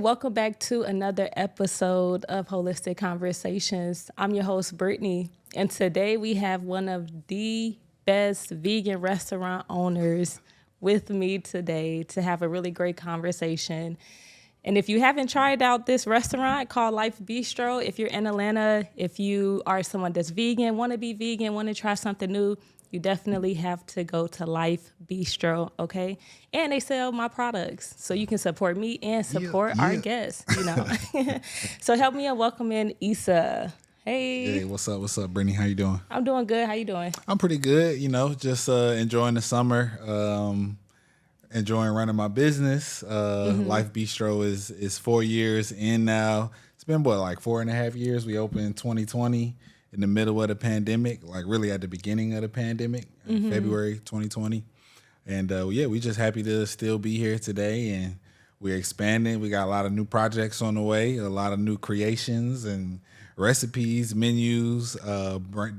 welcome back to another episode of Wholistic Conversations. I'm your host, Brittany, and today we have one of the best vegan restaurant owners with me today to have a really great conversation. And if you haven't tried out this restaurant called Life Bistro, if you're in Atlanta, if you are someone that's vegan, want to be vegan, want to try something new, you definitely have to go to Life Bistro, okay? And they sell my products, so you can support me and support our guests, you know. So help me welcome in Issa. Hey. Hey, what's up, Brittany? How you doing? I'm doing good. How you doing? I'm pretty good, just enjoying the summer, enjoying running my business. Life Bistro is 4 years in now. It's been, like 4.5 years? We opened in 2020. In the middle of the pandemic, like really at the beginning of the pandemic, February 2020. And we just happy to still be here today, and we're expanding. We got a lot of new projects on the way, a lot of new creations and recipes, menus,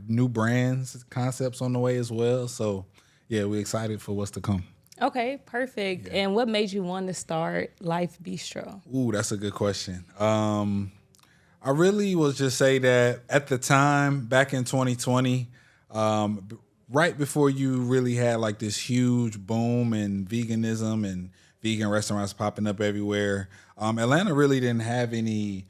new brands, concepts on the way as well. So yeah, we're excited for what's to come. Okay, perfect. Yeah. And what made you want to start Life Bistro? Ooh, that's a good question. I really will just say that at the time, back in 2020, right before you really had like this huge boom in veganism and vegan restaurants popping up everywhere, Atlanta really didn't have a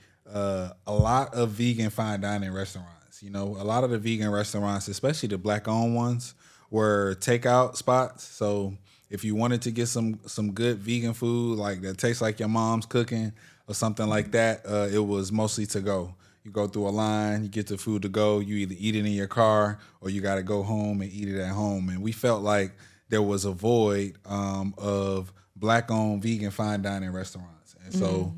lot of vegan fine dining restaurants. You know, a lot of the vegan restaurants, especially the Black-owned ones, were takeout spots. So if you wanted to get some good vegan food like that tastes like your mom's cooking, or something like that, it was mostly to go. You go through a line, you get the food to go, you either eat it in your car or you got to go home and eat it at home. And we felt like there was a void of Black-owned vegan fine dining restaurants. And so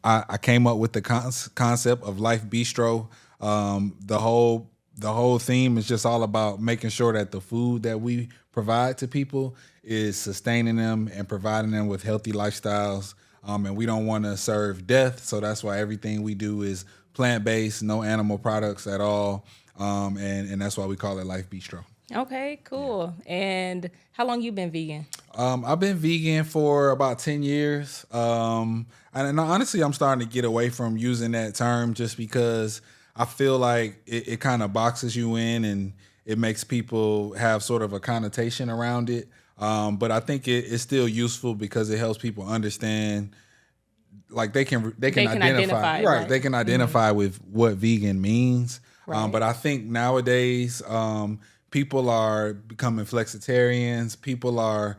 I came up with the concept of Life Bistro. The whole theme is just all about making sure that the food that we provide to people is sustaining them and providing them with healthy lifestyles. And we don't want to serve death, so that's why everything we do is plant-based, no animal products at all, and that's why we call it Life Bistro. Okay, cool. Yeah. And how long you been vegan? I've been vegan for about 10 years, and honestly, I'm starting to get away from using that term just because I feel like it kind of boxes you in and it makes people have sort of a connotation around it. But I think it's still useful because it helps people understand, like they can identify right. They can identify with what vegan means. Right. But I think nowadays people are becoming flexitarians. People are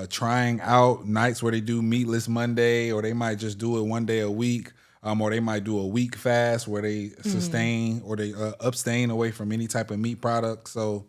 trying out nights where they do meatless Monday, or they might just do it one day a week, or they might do a week fast where they sustain or they abstain away from any type of meat product. So.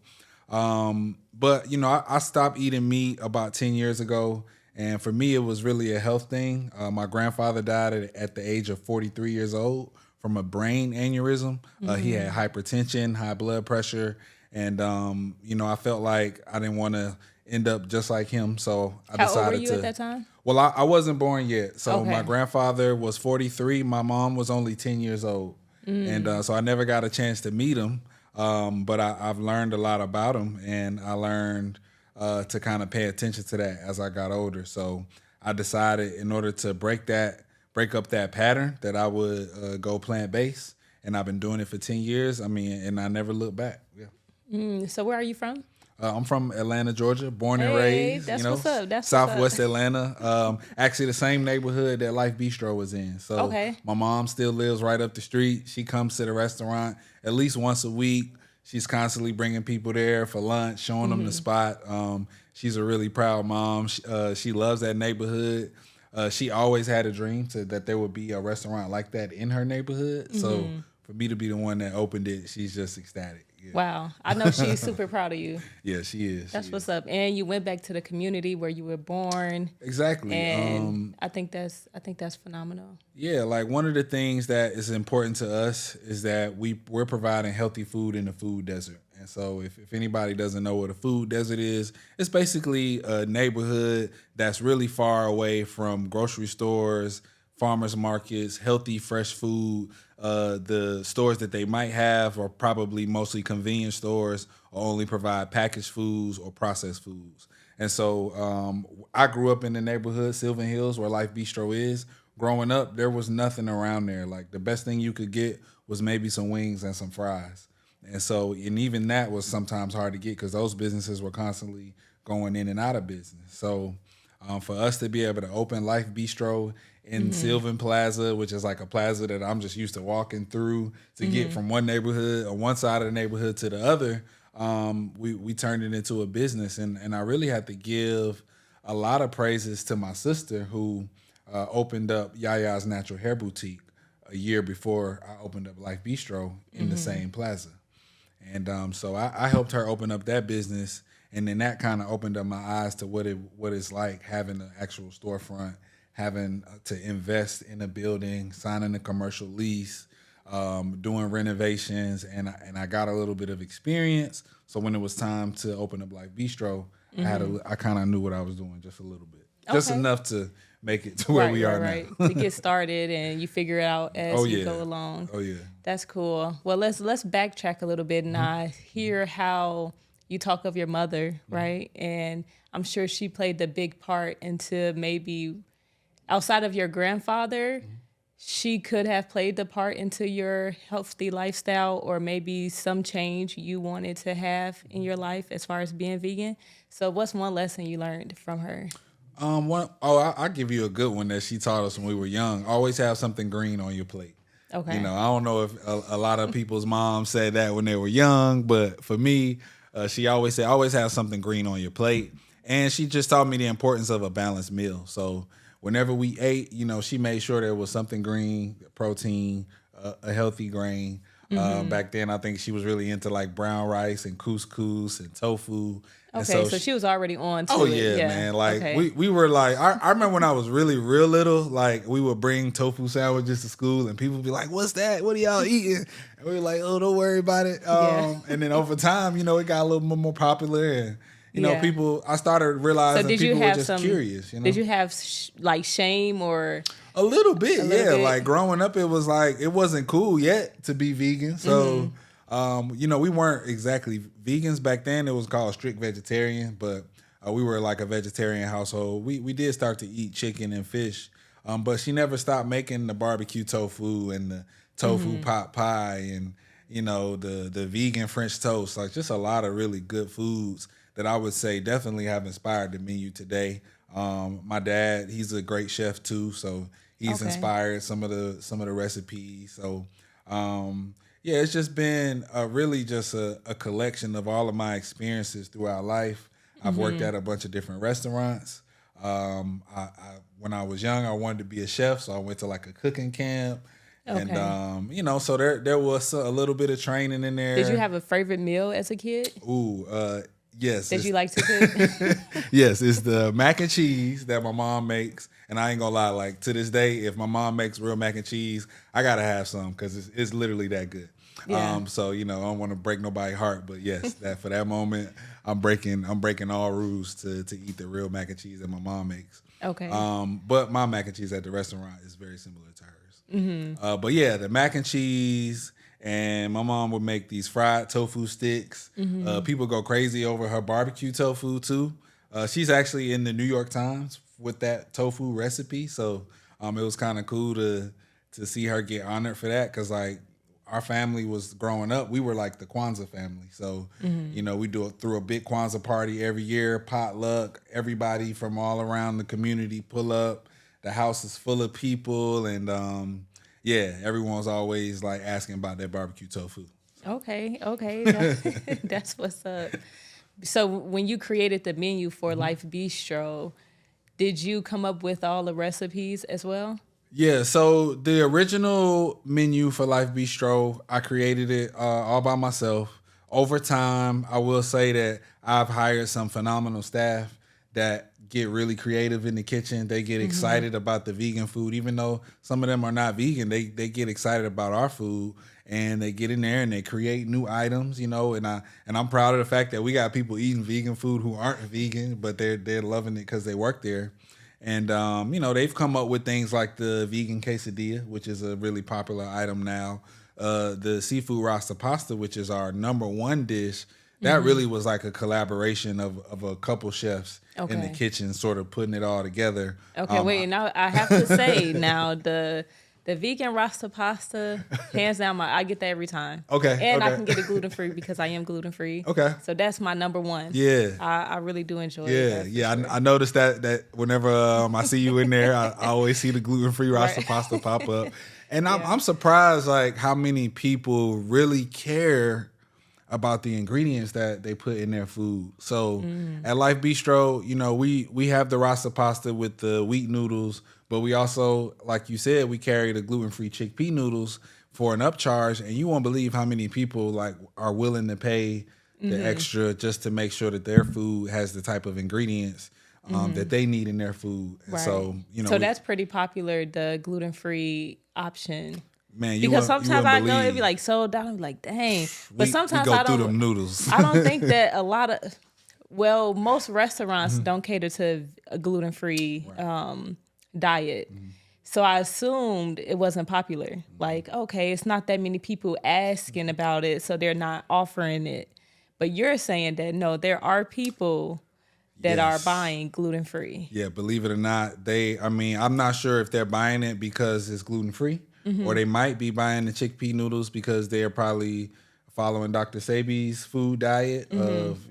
But, I stopped eating meat about 10 years ago, and for me, it was really a health thing. My grandfather died at the age of 43 years old from a brain aneurysm. He had hypertension, high blood pressure, and, I felt like I didn't want to end up just like him, so I decided to... How old were you at that time? Well, I wasn't born yet, so my grandfather was 43, my mom was only 10 years old, and so I never got a chance to meet him. But I've learned a lot about them, and I learned to kind of pay attention to that as I got older. So I decided in order to break up that pattern that I would go plant-based, and I've been doing it for 10 years. And I never looked back. Yeah. So where are you from? I'm from Atlanta, Georgia, born and raised. That's what's up. That's Southwest Atlanta. Actually, the same neighborhood that Life Bistro was in. So my mom still lives right up the street. She comes to the restaurant at least once a week. She's constantly bringing people there for lunch, showing them the spot. She's a really proud mom. She loves that neighborhood. She always had a dream that there would be a restaurant like that in her neighborhood. So for me to be the one that opened it, she's just ecstatic. Yeah. Wow. I know she's super proud of you. Yeah, she is. That's what's up. And you went back to the community where you were born. Exactly. And I think that's phenomenal. Yeah, like one of the things that is important to us is that we're providing healthy food in the food desert. And so if anybody doesn't know what a food desert is, it's basically a neighborhood that's really far away from grocery stores, farmers markets, healthy, fresh food. The stores that they might have are probably mostly convenience stores or only provide packaged foods or processed foods. And so I grew up in the neighborhood, Sylvan Hills, where Life Bistro is, growing up, there was nothing around there. Like the best thing you could get was maybe some wings and some fries. And so, and even that was sometimes hard to get because those businesses were constantly going in and out of business. So for us to be able to open Life Bistro in Sylvan Plaza, which is like a plaza that I'm just used to walking through to get from one neighborhood or one side of the neighborhood to the other, we turned it into a business. And I really had to give a lot of praises to my sister who opened up Yaya's Natural Hair Boutique a year before I opened up Life Bistro in the same plaza. And so I helped her open up that business, and then that kind of opened up my eyes to what it's like having an actual storefront, having to invest in a building, signing a commercial lease, doing renovations, and I got a little bit of experience. So when it was time to open up Life Bistro, I kind of knew what I was doing just a little bit, just enough to make it to where we are now. To get started, and you figure it out as you go along. Oh yeah, that's cool. Well, let's backtrack a little bit, and I hear how you talk of your mother, right? And I'm sure she played the big part into maybe outside of your grandfather. She could have played the part into your healthy lifestyle, or maybe some change you wanted to have in your life as far as being vegan. So what's one lesson you learned from her? I'll give you a good one that she taught us when we were young. Always have something green on your plate. Okay. You know, I don't know if a lot of people's moms said that when they were young, but for me, she always said, always have something green on your plate. And she just taught me the importance of a balanced meal. So whenever we ate, you know, she made sure there was something green, protein, a healthy grain. Back then, I think she was really into like brown rice and couscous and tofu. Okay, so she was already on to it. Oh, it. yeah, man. Like, we were like, I remember when I was really real little, like, we would bring tofu sandwiches to school, and people would be like, what's that? What are y'all eating? And we were like, oh, don't worry about it. And then over time, you know, it got a little more popular, and you know, people, I started realizing people were just curious, you know? Did you have like shame or? A little bit. Like growing up, it was like, it wasn't cool yet to be vegan. So, you know, we weren't exactly vegans back then. It was called strict vegetarian, but we were like a vegetarian household. We did start to eat chicken and fish, but she never stopped making the barbecue tofu and the tofu pot pie and, you know, the vegan French toast, like just a lot of really good foods that I would say definitely have inspired the menu today. My dad, he's a great chef too, so he's inspired some of the recipes. So it's just been really just a collection of all of my experiences throughout life. I've worked at a bunch of different restaurants. When I was young, I wanted to be a chef, so I went to like a cooking camp. And you know, so there was a little bit of training in there. Did you have a favorite meal as a kid? Yes. Did you like to cook? Yes, it's the mac and cheese that my mom makes. And I ain't gonna lie, like to this day, if my mom makes real mac and cheese, I gotta have some because it's literally that good. Yeah. So you know, I don't want to break nobody's heart, but yes, that for that moment, I'm breaking all rules to eat the real mac and cheese that my mom makes. Okay. But my mac and cheese at the restaurant is very similar to hers. But yeah, the mac and cheese. And my mom would make these fried tofu sticks. People go crazy over her barbecue tofu too. She's actually in the New York Times with that tofu recipe. So it was kind of cool to see her get honored for that. Cause like our family was growing up, we were like the Kwanzaa family. So, you know, we threw a big Kwanzaa party every year, potluck, everybody from all around the community pull up. The house is full of people and, yeah, everyone's always like asking about that barbecue tofu. Okay. That's what's up. So when you created the menu for Life Bistro, did you come up with all the recipes as well? Yeah, so the original menu for Life Bistro, I created it all by myself. Over time, I will say that I've hired some phenomenal staff that get really creative in the kitchen. They get excited about the vegan food, even though some of them are not vegan. They get excited about our food, and they get in there and they create new items, you know. And I'm proud of the fact that we got people eating vegan food who aren't vegan, but they're loving it because they work there. And you know, they've come up with things like the vegan quesadilla, which is a really popular item now. The seafood rasta pasta, which is our number one dish That really was like a collaboration of a couple chefs in the Okay. kitchen, sort of putting it all together. Okay, wait. Now I have to say now the vegan rasta pasta, hands down, I get that every time. Okay, And I okay. can get it gluten free because I am gluten free. Okay. So that's my number one. Yeah. I really do enjoy Yeah, it. yeah. Sure. I noticed that whenever I see you in there, I always see the gluten-free rasta Right. pasta pop up, and Yeah. I'm surprised like how many people really care about the ingredients that they put in their food. So at Life Bistro, we have the rasta pasta with the wheat noodles, but we also, like you said, we carry the gluten-free chickpea noodles for an upcharge, and you won't believe how many people like are willing to pay the extra just to make sure that their food has the type of ingredients that they need in their food. And Right. so, So that's pretty popular, the gluten free option. man, Because sometimes I go, it'd be believe. like sold out. I'm like, dang. But we sometimes go I through don't. them noodles. I don't think that a lot of. Well, most restaurants don't cater to a gluten free diet. So I assumed it wasn't popular. Like, okay, it's not that many people asking about it, so they're not offering it. But you're saying that no, there are people that are Yes. buying gluten free. Yeah, believe it or not, I'm not sure if they're buying it because it's gluten free, or they might be buying the chickpea noodles because they're probably following Dr. Sebi's food diet of,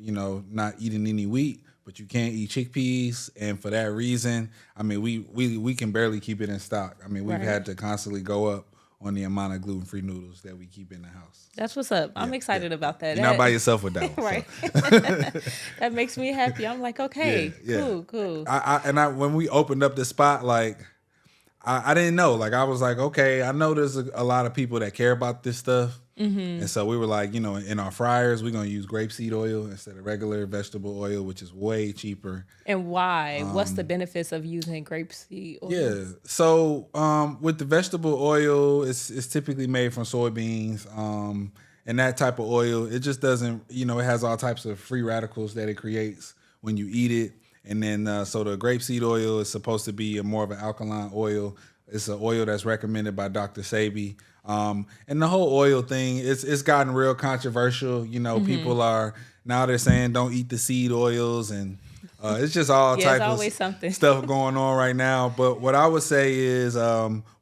not eating any wheat, but you can't eat chickpeas. And for that reason, I mean, we can barely keep it in stock. I mean, we've Right. had to constantly go up on the amount of gluten free noodles that we keep in the house. That's what's up. I'm excited about that. You're not by yourself with that one. Right. So. That makes me happy. I'm like, okay, Yeah. cool. When we opened up the spot, like, I didn't know. Like, I was like, okay, I know there's a lot of people that care about this stuff. And so we were like, in our fryers, we're going to use grapeseed oil instead of regular vegetable oil, which is way cheaper. And why? What's the benefits of using grapeseed oil? Yeah. So with the vegetable oil, it's typically made from soybeans. And that type of oil, it just doesn't, it has all types of free radicals that it creates when you eat it. And then, so the grapeseed oil is supposed to be more of an alkaline oil. It's an oil that's recommended by Dr. Sebi. And the whole oil thing, it's gotten real controversial. People are, now they're saying don't eat the seed oils, and it's just all Yeah, type it's of always something. stuff going on right now. But what I would say is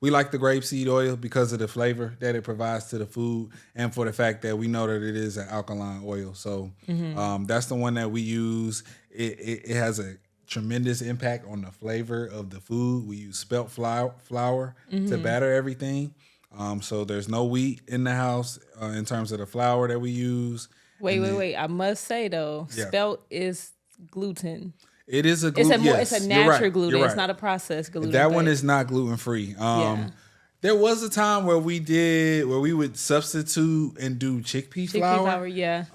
we like the grapeseed oil because of the flavor that it provides to the food, and for the fact that we know that it is an alkaline oil. So that's the one that we use. It has a tremendous impact on the flavor of the food. We use spelt flour to batter everything. So there's no wheat in the house in terms of the flour that we use. Wait. I must say though, Yeah. spelt is gluten. It is a It's gluten. it's a you're natural right, gluten. you're It's right. not a processed gluten. That one but- is not gluten free. Yeah. There was a time where we would substitute and do chickpea flour. yeah.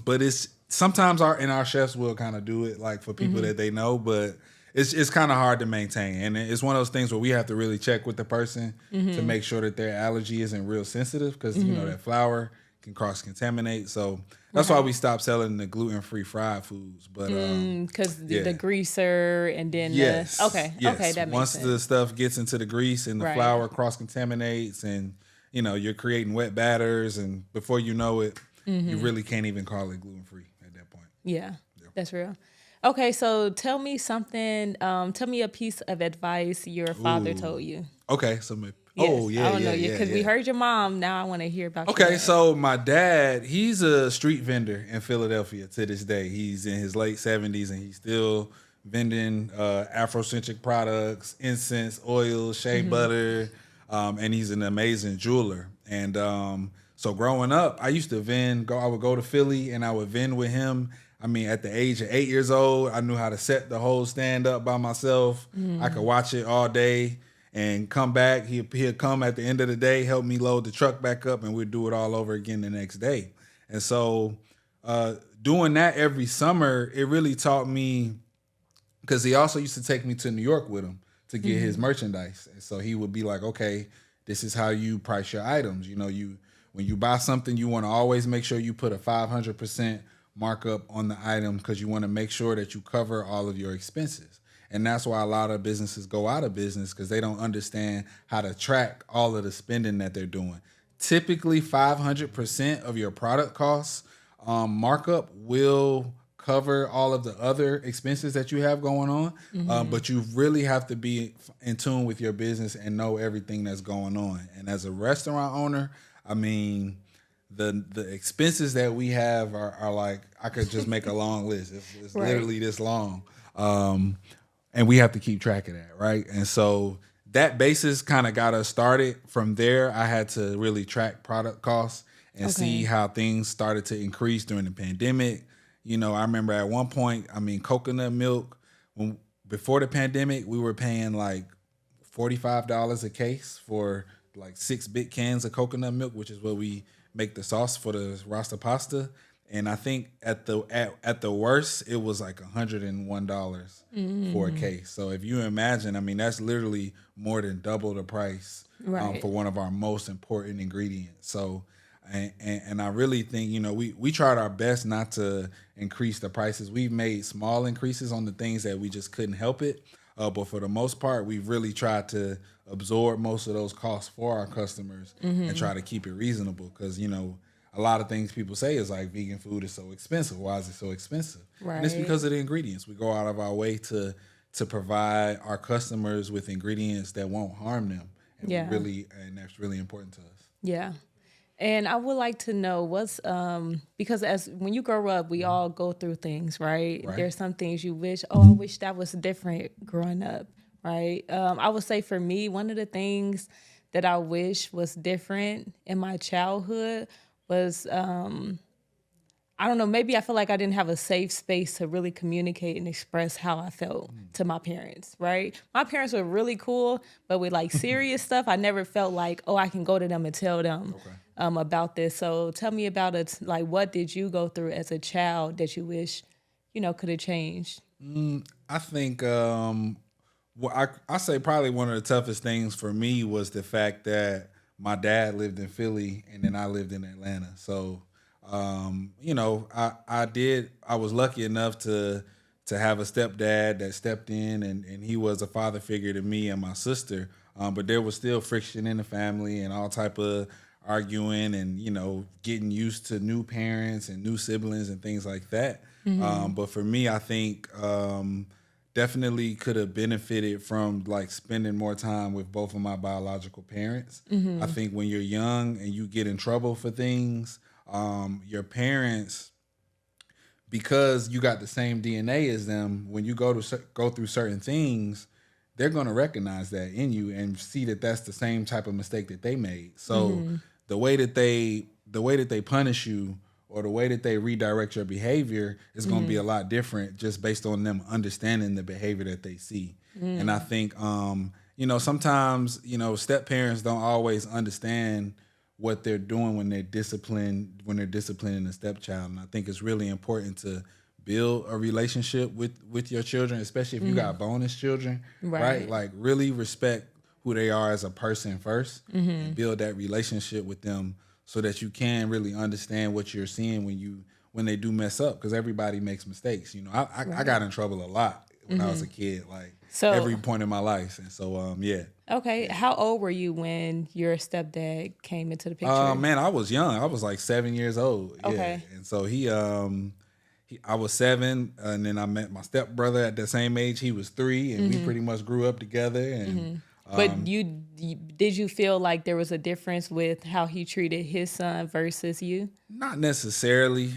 But it's sometimes our chefs will kind of do it like for people that they know, but it's kind of hard to maintain, and it's one of those things where we have to really check with the person to make sure that their allergy isn't real sensitive, because that flour can cross contaminate. So that's why we stopped selling the gluten free fried foods. But Because yeah. the greaser and then yes, okay, yes. that makes Once sense. the stuff gets into the grease and the Right. flour cross contaminates, and you're creating wet batters, and before you know it, you really can't even call it gluten free at that point. Yeah, that's real. Okay, so tell me something. Tell me a piece of advice your father told you. Okay, so Yes, I don't know you because we yeah. heard your mom. Now I want to hear about. your Okay, dad. so my dad, he's a street vendor in Philadelphia to this day. He's in his late 70s and he's still vending Afrocentric products, incense, oil, shea butter, and he's an amazing jeweler. And so growing up, I used to I would go to Philly and I would vend with him. I mean, at the age of 8 years old, I knew how to set the whole stand up by myself. I could watch it all day and come back. He'll come at the end of the day, help me load the truck back up, and we'd do it all over again the next day. And so doing that every summer, it really taught me, because he also used to take me to New York with him to get his merchandise. And so he would be like, okay, this is how you price your items. When you buy something, you want to always make sure you put a 500% markup on the item, because you want to make sure that you cover all of your expenses. And that's why a lot of businesses go out of business, because they don't understand how to track all of the spending that they're doing. Typically, 500% of your product costs markup will cover all of the other expenses that you have going on, but you really have to be in tune with your business and know everything that's going on. And as a restaurant owner, I mean, the expenses that we have are like, I could just make a long list. It's Right. literally this long. And we have to keep track of that, right? And so that basis kind of got us started. From there, I had to really track product costs and see how things started to increase during the pandemic. You know, I remember at one point, I mean, coconut milk, before the pandemic, we were paying like $45 a case for like 6 big cans of coconut milk, which is what we make the sauce for the Rasta pasta. And I think at the worst, it was like $101 for a case. So if you imagine, I mean, that's literally more than double the price Right. for one of our most important ingredients. So, and I really think, you know, we tried our best not to increase the prices. We've made small increases on the things that we just couldn't help it. But for the most part, we've really tried to absorb most of those costs for our customers and try to keep it reasonable. Because, you know, a lot of things people say is like vegan food is so expensive. Why is it so expensive? Right. And it's because of the ingredients. We go out of our way to provide our customers with ingredients that won't harm them. And and that's really important to us. Yeah. And I would like to know what's because as when you grow up, we all go through things, right? Right. There's some things you wish, I wish that was different growing up, right? I would say for me, one of the things that I wish was different in my childhood was I don't know, maybe I feel like I didn't have a safe space to really communicate and express how I felt to my parents, right? My parents were really cool, but with like serious stuff, I never felt like, I can go to them and tell them about this. So tell me about it. Like, what did you go through as a child that you wish, could have changed? I think I say probably one of the toughest things for me was the fact that my dad lived in Philly and then I lived in Atlanta. So I was lucky enough to have a stepdad that stepped in and he was a father figure to me and my sister. But there was still friction in the family and all type of arguing and, getting used to new parents and new siblings and things like that. But for me, I think definitely could have benefited from like spending more time with both of my biological parents. I think when you're young and you get in trouble for things, your parents, because you got the same DNA as them, when you go through certain things, they're going to recognize that in you and see that that's the same type of mistake that they made. So the way that they punish you or the way that they redirect your behavior is going to be a lot different just based on them understanding the behavior that they see. And I think sometimes step parents don't always understand what they're doing when they're disciplining a stepchild. And I think it's really important to build a relationship with your children, especially if you got bonus children, right? Like really respect who they are as a person first and build that relationship with them so that you can really understand what you're seeing when they do mess up, because everybody makes mistakes. I got in trouble a lot when I was a kid, like every point in my life. And so, yeah. Okay. How old were you when your stepdad came into the picture? Man, I was young. I was like 7 years old. Yeah. Okay. And so I was 7, and then I met my stepbrother at the same age. He was 3, and we pretty much grew up together. And but did you feel like there was a difference with how he treated his son versus you? Not necessarily.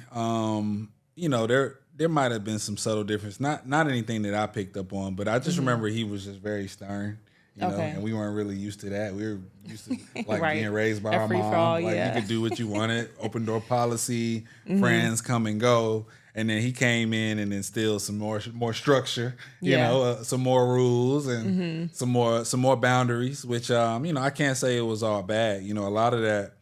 There might have been some subtle difference. Not anything that I picked up on, but I just remember he was just very stern. And we weren't really used to that. We were used to being raised by our mom. You could do what you wanted, open door policy, friends come and go. And then he came in and instilled some more structure, some more rules and some more boundaries, which I can't say it was all bad. A lot of that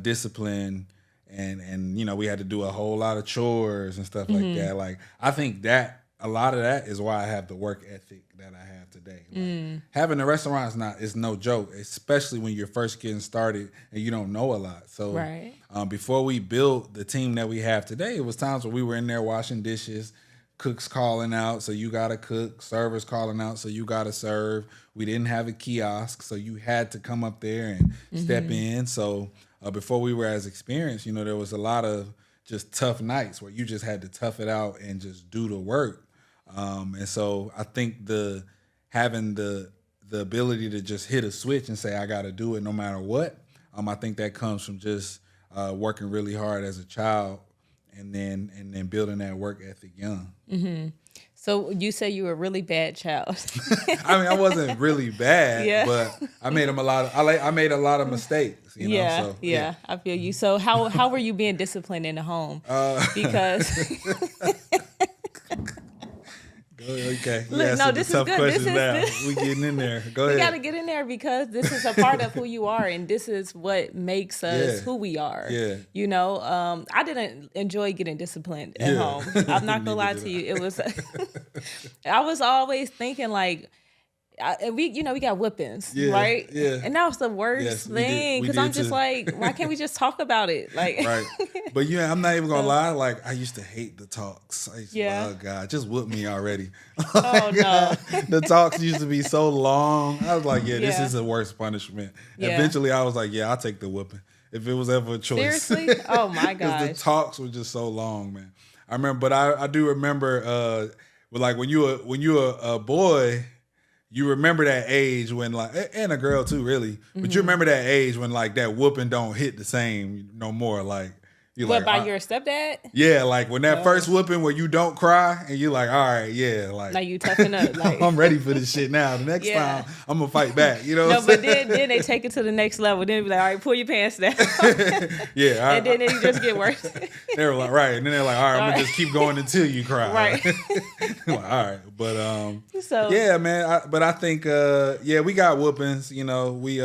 discipline and we had to do a whole lot of chores and stuff like that. Like I think that a lot of that is why I have the work ethic that I have today. Like, having a restaurant is no joke, especially when you're first getting started and you don't know a lot. So before we built the team that we have today, it was times where we were in there washing dishes, cooks calling out, so you got to cook, servers calling out, so you got to serve. We didn't have a kiosk, so you had to come up there and step in. So before we were as experienced, there was a lot of just tough nights where you just had to tough it out and just do the work. And so I think having the ability to just hit a switch and say I got to do it no matter what. I think that comes from just working really hard as a child, and then building that work ethic young. Mm-hmm. So you say you were a really bad child. I mean, I wasn't really bad, Yeah. but I made I made a lot of mistakes. You know? Yeah, So, yeah, I feel you. So how were you being disciplined in the home? Because okay, Look, no, this is tough good. questions This is now. good. We getting in there. Go we ahead. got to get in there because this is a part of who you are, and this is what makes us who we are. Yeah. You know, I didn't enjoy getting disciplined at home. I'm not gonna lie to you. It was, I was always thinking like, we got whippings, right? Yeah. And that was the worst thing because I'm just like, why can't we just talk about it? Like, right. But I'm not even gonna lie. Like, I used to hate the talks. Oh God, just whoop me already. Oh no. The talks used to be so long. I was like, this is the worst punishment. Yeah. Eventually, I was like, I'll take the whooping if it was ever a choice. Seriously? Oh my gosh. Because the talks were just so long, man. I remember, but I do remember, like when you were a boy. You remember that age when and a girl too, really. But you remember that age when like that whooping don't hit the same no more. Like you What, by your stepdad? Yeah, like when that first whooping where you don't cry and you're like, all right, yeah, like you toughen up. Like I'm ready for this shit now. The next time I'm gonna fight back. You know? No, but then they take it to the next level. Then be like, all right, pull your pants down. Yeah, and then it just get worse. They were like, right, and then they're like, all right, I'm gonna just keep going until you cry. Right. Like, all right, but so yeah, man. But I think we got whoopings. You know, we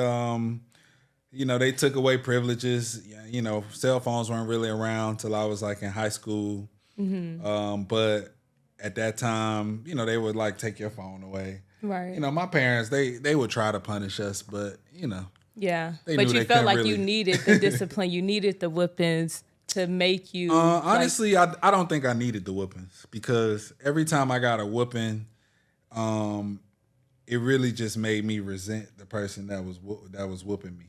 they took away privileges. You know, cell phones weren't really around till I was like in high school. Mm-hmm. But at that time, they would like take your phone away. Right. My parents, they would try to punish us, but yeah. They But knew you they felt couldn't like really... you needed the discipline, you needed the whippings to make you. Honestly, I don't think I needed the whoopings because every time I got a whooping, it really just made me resent the person that was whooping me.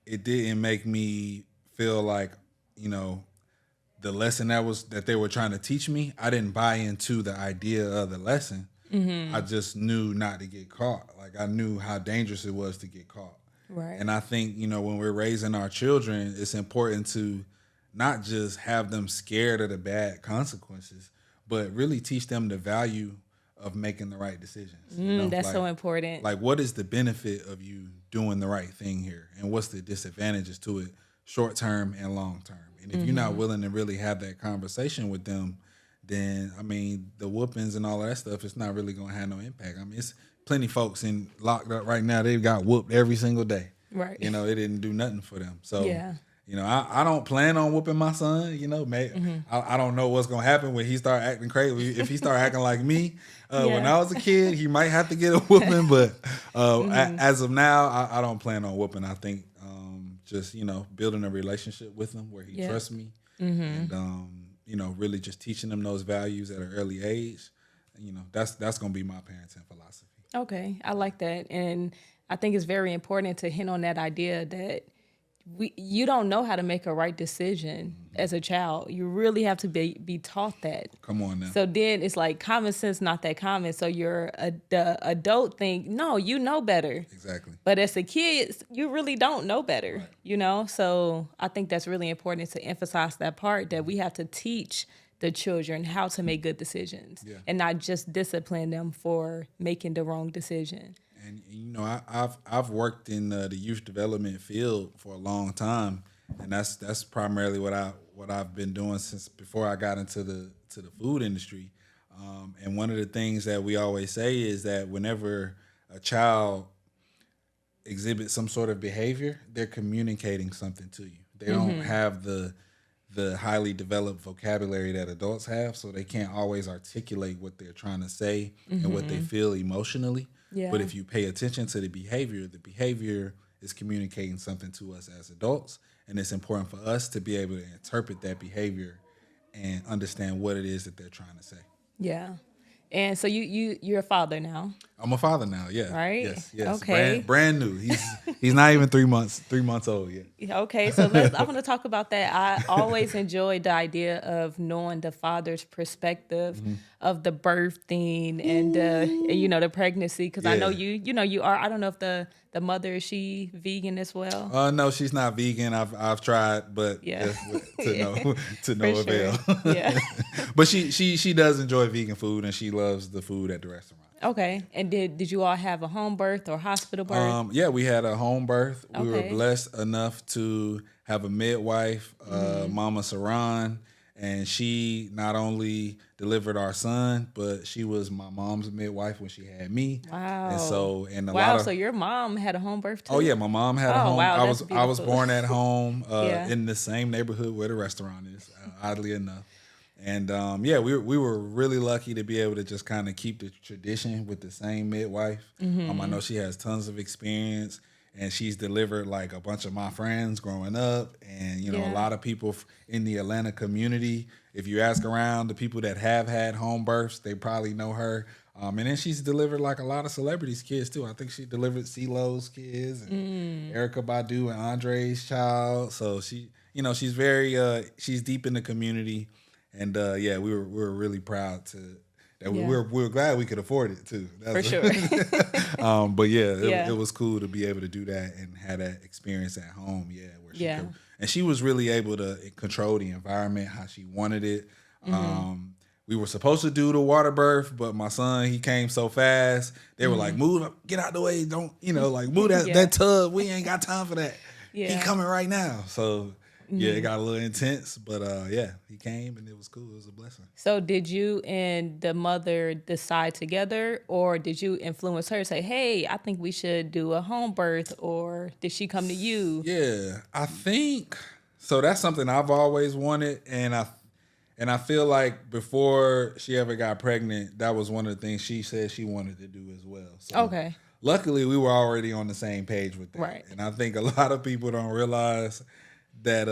It didn't make me feel like the lesson that they were trying to teach me. I didn't buy into the idea of the lesson. Mm-hmm. I just knew not to get caught. Like I knew how dangerous it was to get caught. Right. And I think when we're raising our children, it's important to not just have them scared of the bad consequences, but really teach them the value of making the right decisions. That's so important. Like, what is the benefit of you doing the right thing here? And what's the disadvantages to it, short term and long term? And if you're not willing to really have that conversation with them, then, the whoopings and all of that stuff, it's not really going to have no impact. It's plenty of folks locked up right now. They've got whooped every single day. Right. It didn't do nothing for them. So, yeah. I don't plan on whooping my son. I don't know what's gonna happen when he start acting crazy. If he start acting like me when I was a kid, he might have to get a whooping. But as of now, I don't plan on whooping. I think just building a relationship with him where he trusts me, and really just teaching them those values at an early age. That's gonna be my parenting philosophy. Okay, I like that, and I think it's very important to hint on that idea that you don't know how to make a right decision as a child. You really have to be taught that. Come on now. So then it's like common sense not that common. So the adult think, no, you know better. Exactly. But as a kid, you really don't know better, So I think that's really important to emphasize that part that we have to teach the children how to make good decisions and not just discipline them for making the wrong decision. And I've worked in the youth development field for a long time, and that's primarily what I've been doing since before I got into the food industry. And one of the things that we always say is that whenever a child exhibits some sort of behavior, they're communicating something to you. They don't have the highly developed vocabulary that adults have, so they can't always articulate what they're trying to say and what they feel emotionally. Yeah. But if you pay attention to the behavior is communicating something to us as adults, and it's important for us to be able to interpret that behavior and understand what it is that they're trying to say. Yeah. And so you're a father now, I'm a father now. Yeah. right? Yes. Okay. Brand new. He's not even 3 months old yet. Okay, so I'm going to talk about that. I always enjoyed the idea of knowing the father's perspective of the birthing and the pregnancy, because I know Yeah. you are. I don't know if the mother, is she vegan as well? No, she's not vegan. I've tried, but Yeah, to no to for no avail. sure. Yeah. But she does enjoy vegan food, and she loves the food at the restaurant. Okay. And did you all have a home birth or hospital birth? Yeah, we had a home birth. We were Okay. blessed enough to have a midwife, Mama Saran, and she not only delivered our son, but she was my mom's midwife when she had me. Wow. And so, and a Wow. lot of So your mom had a home birth too? oh yeah, my mom had a Oh, home. wow, I that's was beautiful. born at home Yeah. in the same neighborhood where the restaurant is, oddly enough. And yeah, we were really lucky to be able to just kind of keep the tradition with the same midwife. I know she has tons of experience, and she's delivered like a bunch of my friends growing up, and Yeah. a lot of people in the Atlanta community. If you ask around the people that have had home births, they probably know her. And then she's delivered like a lot of celebrities' kids too. I think she delivered CeeLo's kids and Erykah Badu and Andre's child. So she's very she's deep in the community. And yeah, we were really proud that we were glad we could afford it too. For sure. But yeah, Yeah. it was cool to be able to do that and have that experience at home. Yeah, where she Yeah. could, and she was really able to control the environment how she wanted it. We were supposed to do the water birth, but my son, he came so fast. They were like, "Move, get out the way! Don't like move that Yeah. that tub. We ain't got time for that. Yeah. He coming right now." So. Yeah, it got a little intense, but yeah, he came and it was cool. It was a blessing. So did you and the mother decide together, or did you influence her, say, hey, I think we should do a home birth, or did she come to you? Yeah, I think so. That's something I've always wanted, and I feel like before she ever got pregnant, that was one of the things she said she wanted to do as well. So Okay. luckily, we were already on the same page with that. Right. And I think a lot of people don't realize that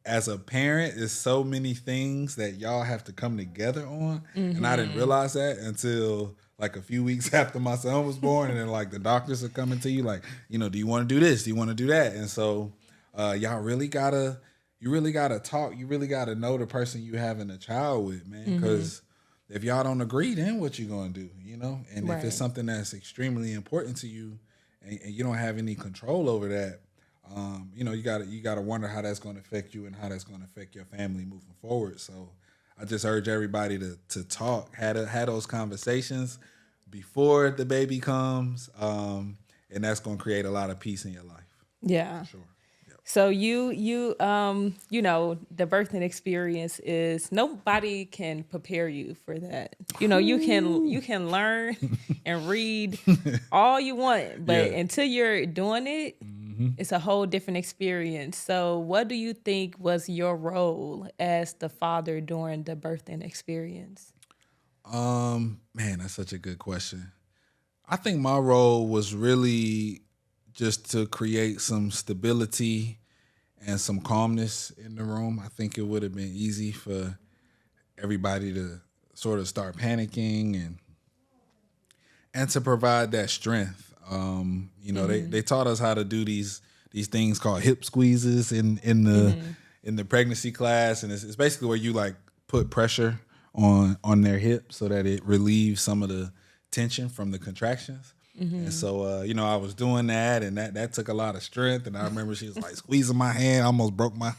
as a parent, there's so many things that y'all have to come together on. And I didn't realize that until like a few weeks after my son was born. And then like the doctors are coming to you like, do you want to do this? Do you want to do that? And so y'all really gotta talk. You really gotta know the person you having a child with, man. Because if y'all don't agree, then what you gonna do? And if it's something that's extremely important to you and you don't have any control over that, you gotta wonder how that's going to affect you and how that's going to affect your family moving forward. So I just urge everybody to talk, had those conversations before the baby comes, and that's going to create a lot of peace in your life. Yeah. For sure. Yep. So the birthing experience is, nobody can prepare you for that. You can learn and read all you want, but until you're doing it, it's a whole different experience. So what do you think was your role as the father during the birthing experience? Man, that's such a good question. I think my role was really just to create some stability and some calmness in the room. I think it would have been easy for everybody to sort of start panicking and to provide that strength. They taught us how to do these things called hip squeezes in the pregnancy class, and it's basically where you like put pressure on their hip so that it relieves some of the tension from the contractions. And so, I was doing that, and that took a lot of strength. And I remember she was like squeezing my hand, almost broke my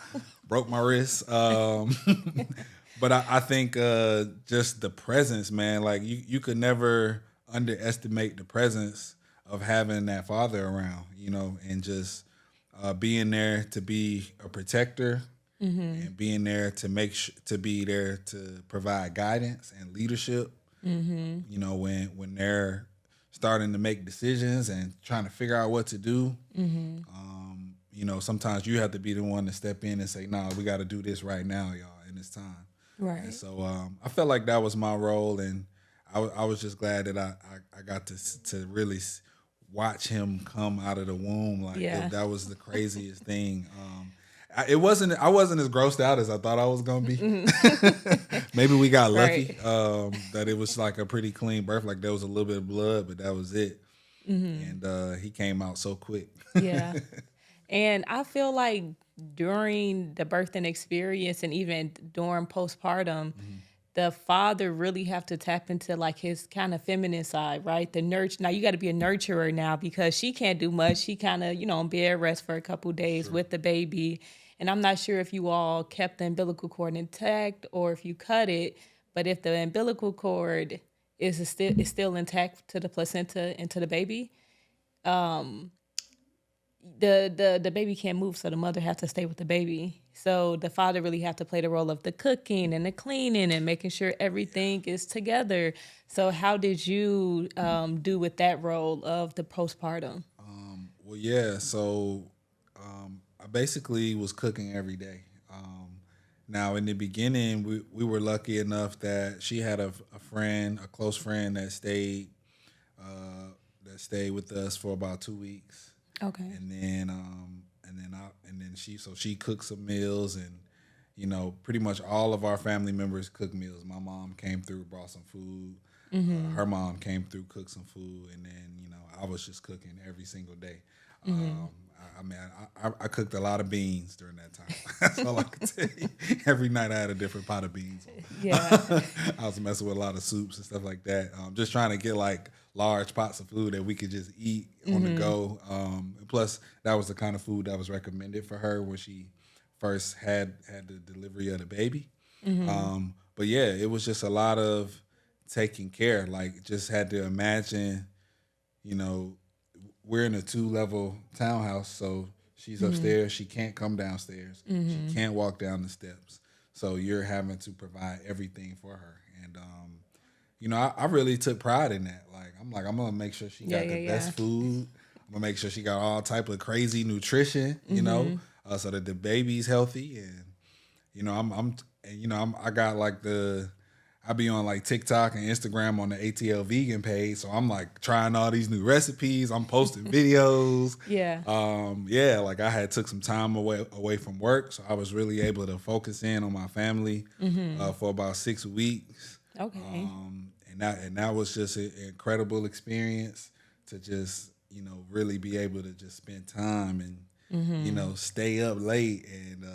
wrist. But I think just the presence, man, like you could never underestimate the presence of having that father around, and just being there to be a protector and being there to be there to provide guidance and leadership. When they're starting to make decisions and trying to figure out what to do. Sometimes you have to be the one to step in and say, "Nah, we got to do this right now, y'all, in this time." Right. And so I felt like that was my role, and I was just glad that I got to really watch him come out of the womb. Like that was the craziest thing. I wasn't as grossed out as I thought I was gonna be. Maybe we got lucky that it was like a pretty clean birth. Like there was a little bit of blood, but that was it. And he came out so quick. Yeah. And I feel like during the birthing experience and even during postpartum, the father really have to tap into like his kind of feminine side, right? The nurture. Now you got to be a nurturer now because she can't do much. She kind of, on bed rest for a couple days with the baby. And I'm not sure if you all kept the umbilical cord intact or if you cut it, but if the umbilical cord is still intact to the placenta and to the baby, the baby can't move, so the mother has to stay with the baby. So the father really have to play the role of the cooking and the cleaning and making sure everything is together. So how did you do with that role of the postpartum? Well, yeah. So I basically was cooking every day. Now, in the beginning, we were lucky enough that she had a close friend that stayed with us for about 2 weeks. Okay. And then she cooked some meals, and pretty much all of our family members cooked meals. My mom came through, brought some food. Her mom came through, cooked some food, and then I was just cooking every single day. I cooked a lot of beans during that time. That's all I could tell you. Every night I had a different pot of beans. Yeah. I was messing with a lot of soups and stuff like that. Just trying to get like large pots of food that we could just eat on the go. Plus, that was the kind of food that was recommended for her when she first had the delivery of the baby. But yeah, it was just a lot of taking care. Like, just had to imagine, we're in a 2-level townhouse, so she's upstairs. She can't come downstairs. She can't walk down the steps. So you're having to provide everything for her. And, I really took pride in that. I'm going to make sure she got the best food. I'm going to make sure she got all type of crazy nutrition, so that the baby's healthy. And, I got like I be on like TikTok and Instagram on the ATL vegan page. So I'm like trying all these new recipes. I'm posting videos. Yeah. Like I had took some time away from work. So I was really able to focus in on my family for about 6 weeks. Okay. And that was just an incredible experience to just, really be able to just spend time and, stay up late and,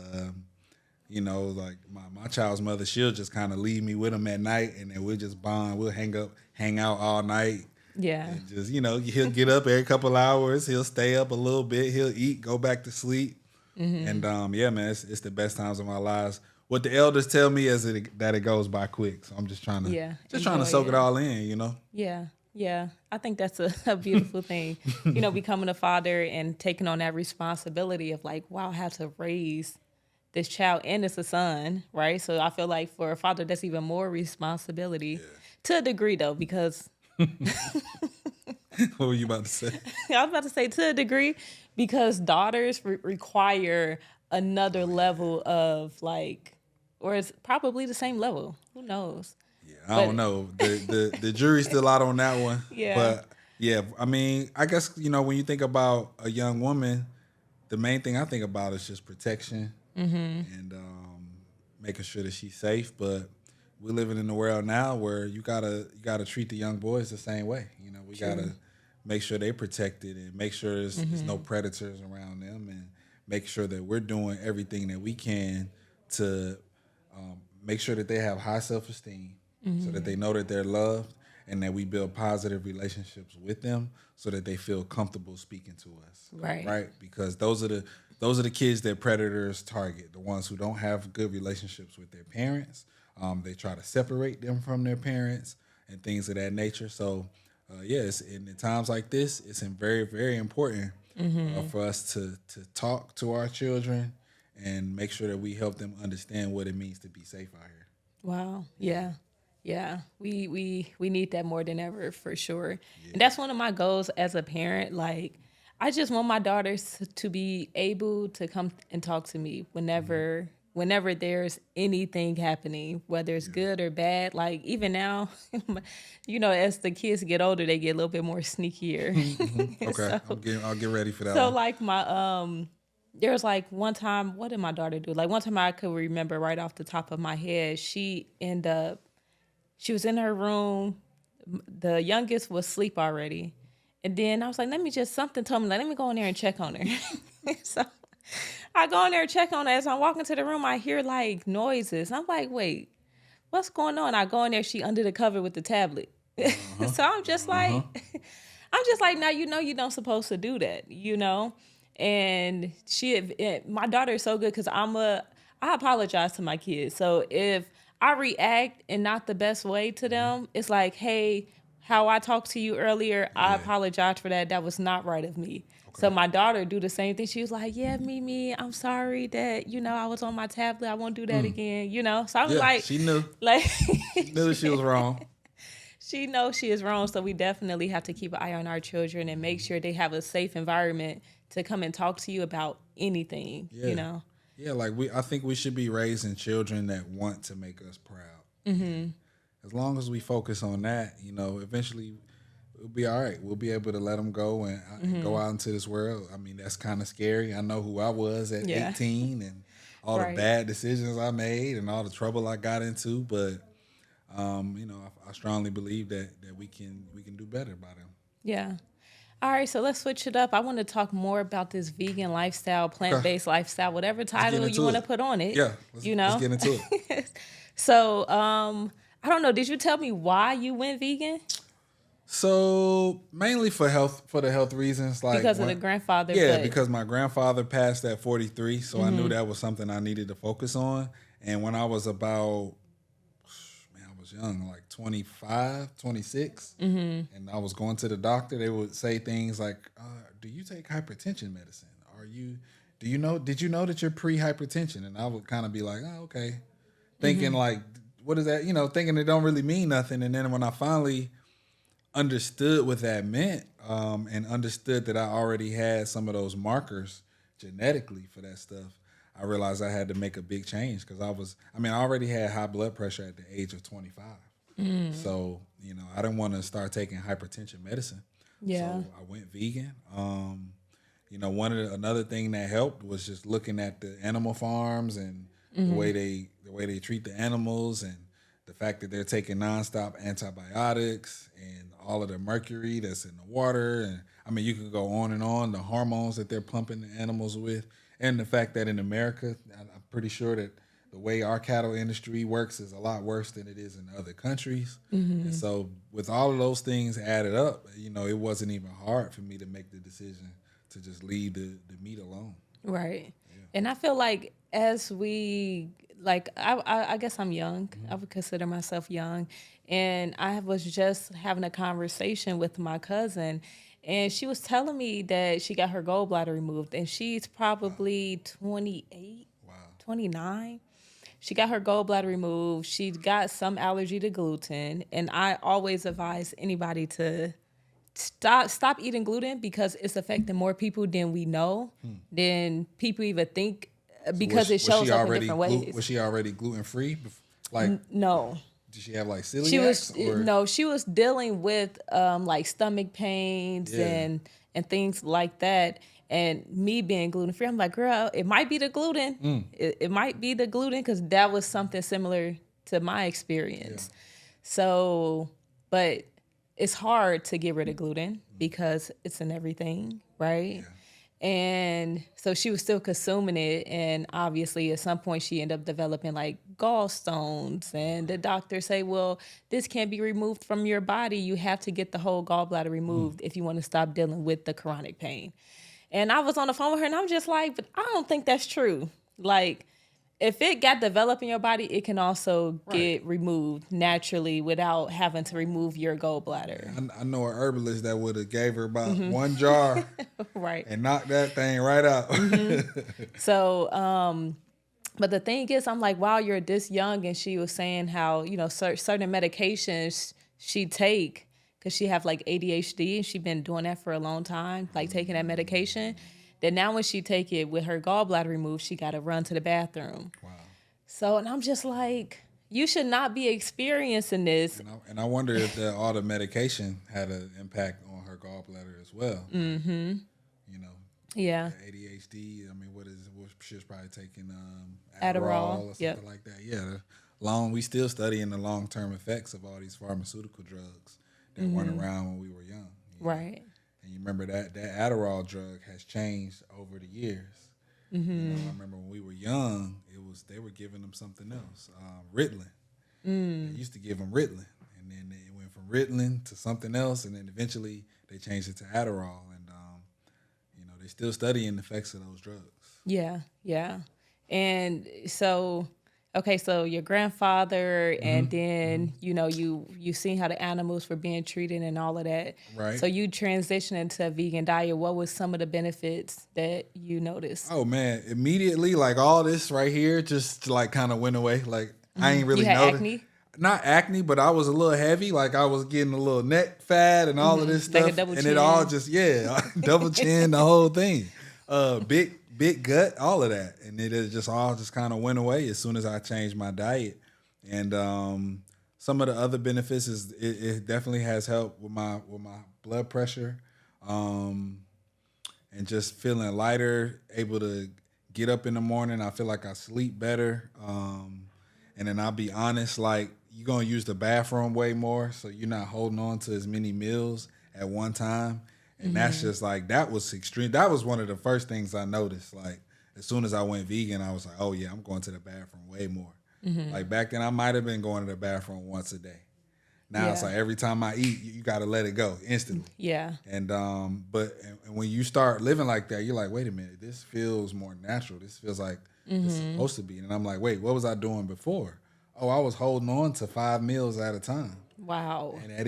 like my child's mother, she'll just kind of leave me with him at night, and then we'll just bond. We'll hang out all night. Yeah. And just, he'll get up every couple hours. He'll stay up a little bit. He'll eat, go back to sleep. And man, it's the best times of my lives. What the elders tell me is that it goes by quick. So I'm just trying to soak it all in, Yeah. Yeah. I think that's a beautiful thing, becoming a father and taking on that responsibility of like, wow, I have to raise this child, and it's a son, right? So I feel like for a father, that's even more responsibility to a degree, though, because What were you about to say? I was about to say to a degree, because daughters require another level of like, or it's probably the same level. Who knows? Yeah, I don't know. The jury's still out on that one. Yeah. But yeah, I mean, I guess, when you think about a young woman, the main thing I think about is just protection and making sure that she's safe. But we're living in a world now where you gotta treat the young boys the same way. We gotta make sure they're protected and make sure there's no predators around them, and make sure that we're doing everything that we can to make sure that they have high self-esteem, so that they know that they're loved, and that we build positive relationships with them so that they feel comfortable speaking to us. Right? Because those are the kids that predators target, the ones who don't have good relationships with their parents. They try to separate them from their parents and things of that nature. So, yes, in times like this, it's very, very important for us to talk to our children and make sure that we help them understand what it means to be safe out here. Wow. Yeah. Yeah. We need that more than ever, for sure. Yeah. And that's one of my goals as a parent. Like, I just want my daughters to be able to come and talk to me whenever there's anything happening, whether it's good or bad. Like, even now, as the kids get older, they get a little bit more sneakier. Okay, so, I'll get ready for that. So, one. like, there was like one time, what did my daughter do? Like one time I could remember right off the top of my head, she was in her room. The youngest was asleep already. And then I was like, something told me, like, let me go in there and check on her. So I go in there and check on her. As I'm walking to the room, I hear like noises. I'm like, wait, what's going on? I go in there, she under the cover with the tablet. So I'm just like, now you don't supposed to do that, And my daughter is so good because I apologize to my kids. So if I react in not the best way to them, it's like, hey, how I talked to you earlier, I apologize for that. That was not right of me. Okay. So my daughter do the same thing. She was like, yeah, Mimi, I'm sorry that, I was on my tablet. I won't do that again, So I was like. She knew. Like, she knew she was wrong. She knows she is wrong, so we definitely have to keep an eye on our children and make sure they have a safe environment to come and talk to you about anything, Yeah, like I think we should be raising children that want to make us proud. Mm-hmm. As long as we focus on that, eventually we'll be all right. We'll be able to let them go and go out into this world. I mean, that's kind of scary. I know who I was at 18 and all the bad decisions I made and all the trouble I got into, but I strongly believe that we can do better by them. Yeah. All right, so let's switch it up. I want to talk more about this vegan lifestyle, plant-based lifestyle, whatever title you want to put on it. Yeah, let's get into it. So, I don't know. Did you tell me why you went vegan? So mainly for the health reasons, like because of the grandfather. Yeah, because my grandfather passed at 43, so I knew that was something I needed to focus on. And when I was about young, like 25, 26, and I was going to the doctor, they would say things like, do you take hypertension medicine? Did you know that you're pre-hypertension? And I would kind of be like, oh, okay. Thinking like, what is that? Thinking it don't really mean nothing. And then when I finally understood what that meant, and understood that I already had some of those markers genetically for that stuff, I realized I had to make a big change because I already had high blood pressure at the age of 25. So, I didn't want to start taking hypertension medicine. Yeah. So I went vegan. Another thing that helped was just looking at the animal farms and the way they treat the animals and the fact that they're taking nonstop antibiotics and all of the mercury that's in the water. And you could go on and on, the hormones that they're pumping the animals with. And the fact that in America, I'm pretty sure that the way our cattle industry works is a lot worse than it is in other countries. And so with all of those things added up, it wasn't even hard for me to make the decision to just leave the meat alone. Right. Yeah. And I feel like as we, I guess I'm young. I would consider myself young. And I was just having a conversation with my cousin, and she was telling me that she got her gallbladder removed, and she's probably 28, 29. She got her gallbladder removed. She got some allergy to gluten, and I always advise anybody to stop eating gluten because it's affecting more people than we know, than people even think, because it shows up in different ways. Was she already gluten-free? No. Did she have like celiac? She was dealing with like stomach pains and things like that. And me being gluten free, I'm like, girl, it might be the gluten. It might be the gluten because that was something similar to my experience. Yeah. So, but it's hard to get rid of gluten because it's in everything, right? Yeah. And so she was still consuming it, and obviously at some point she ended up developing like gallstones, and the doctor say, well, this can't be removed from your body. You have to get the whole gallbladder removed if you want to stop dealing with the chronic pain. And I was on the phone with her, and I'm just like, but I don't think that's true. Like, if it got developed in your body, it can also get removed naturally without having to remove your gallbladder. I know an herbalist that would have gave her about one jar and knocked that thing right out. So, but the thing is, I'm like, wow, you're this young. And she was saying how, certain medications she take, because she have like ADHD, and she been doing that for a long time, like taking that medication. That now when she take it with her gallbladder removed, she got to run to the bathroom. Wow. So, and I'm just like, you should not be experiencing this. And I wonder if all the medication had an impact on her gallbladder as well. Mm-hmm. Yeah. ADHD. I mean, what she's probably taking Adderall. or something like that. Yeah, we still studying the long term effects of all these pharmaceutical drugs that weren't around when we were young. Right. And you remember that Adderall drug has changed over the years. You know, I remember when we were young, they were giving them something else, Ritalin. They used to give them Ritalin, and then it went from Ritalin to something else, and then eventually they changed it to Adderall. And they're still studying the effects of those drugs. Yeah, yeah. And so, okay, so your grandfather, and then you seen how the animals were being treated and all of that. Right. So you transitioned into a vegan diet. What was some of the benefits that you noticed? Oh man, immediately, like all this right here just like kind of went away. Like I ain't really You had noticed. acne? Not acne, but I was a little heavy. Like I was getting a little neck fat and all of this Like a stuff, double and chin. it all just double chin, the whole thing. Big gut, all of that, and it just all just kind of went away as soon as I changed my diet. And some of the other benefits is it definitely has helped with my blood pressure, and just feeling lighter, able to get up in the morning. I feel like I sleep better. And then I'll be honest, like you're gonna use the bathroom way more, so you're not holding on to as many meals at one time. And that's just like, that was extreme. That was one of the first things I noticed. Like as soon as I went vegan, I was like, oh yeah, I'm going to the bathroom way more. Like back then I might've been going to the bathroom once a day. Now it's like every time I eat, you gotta let it go instantly. Yeah. And but when you start living like that, you're like, wait a minute, this feels more natural. This feels like it's supposed to be. And I'm like, wait, what was I doing before? Oh, I was holding on to 5 meals at a time. Wow. And at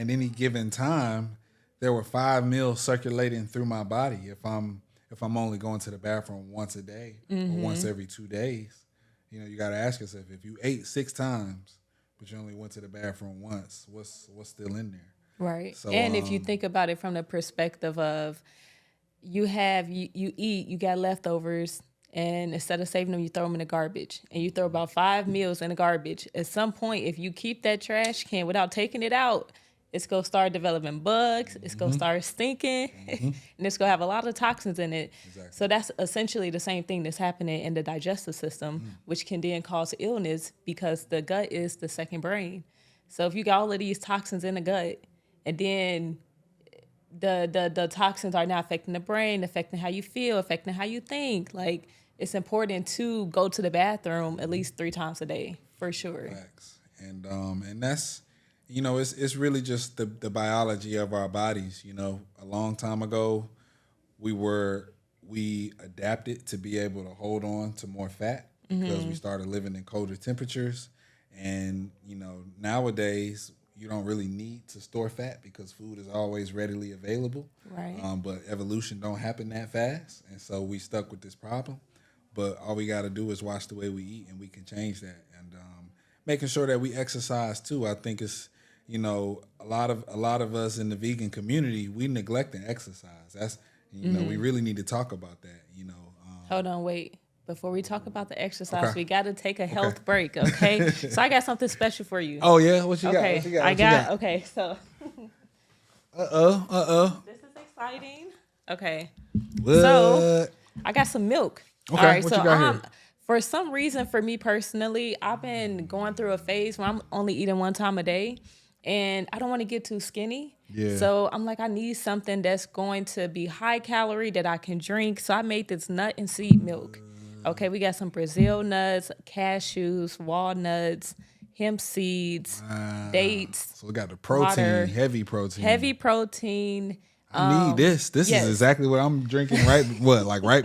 any given time, there were 5 meals circulating through my body. If I'm only going to the bathroom once a day or once every 2 days, you got to ask yourself, if you ate 6 times but you only went to the bathroom once, what's still in there? Right. So, and if you think about it from the perspective of you eat, you got leftovers, and instead of saving them, you throw them in the garbage, and you throw about 5 meals in the garbage. At some point, if you keep that trash can without taking it out, it's going to start developing bugs. It's going to start stinking, and it's going to have a lot of toxins in it. Exactly. So that's essentially the same thing that's happening in the digestive system, which can then cause illness because the gut is the second brain. So if you got all of these toxins in the gut, and then the toxins are now affecting the brain, affecting how you feel, affecting how you think, like it's important to go to the bathroom at least 3 times a day for sure. Facts. And that's, it's really just the biology of our bodies. A long time ago, we adapted to be able to hold on to more fat because we started living in colder temperatures. And, nowadays you don't really need to store fat because food is always readily available. Right. But evolution don't happen that fast. And so we stuck with this problem. But all we got to do is watch the way we eat, and we can change that. And making sure that we exercise too. I think it's, a lot of us in the vegan community, we neglecting exercise. That's, we really need to talk about that. Hold on, wait. Before we talk about the exercise, we got to take a health break, okay? So I got something special for you. Oh yeah, what you got? Okay, What you got? I got. Okay, so. This is exciting. Okay. What? So I got some milk. Okay, All right, what so you got here? for some reason, for me personally, I've been going through a phase where I'm only eating 1 time a day, and I don't want to get too skinny. Yeah. So I'm like, I need something that's going to be high calorie that I can drink. So I made this nut and seed milk. Okay, we got some Brazil nuts, cashews, walnuts, hemp seeds, dates. So we got the protein, water, heavy protein. Heavy protein. I need this. This yes. is exactly what I'm drinking right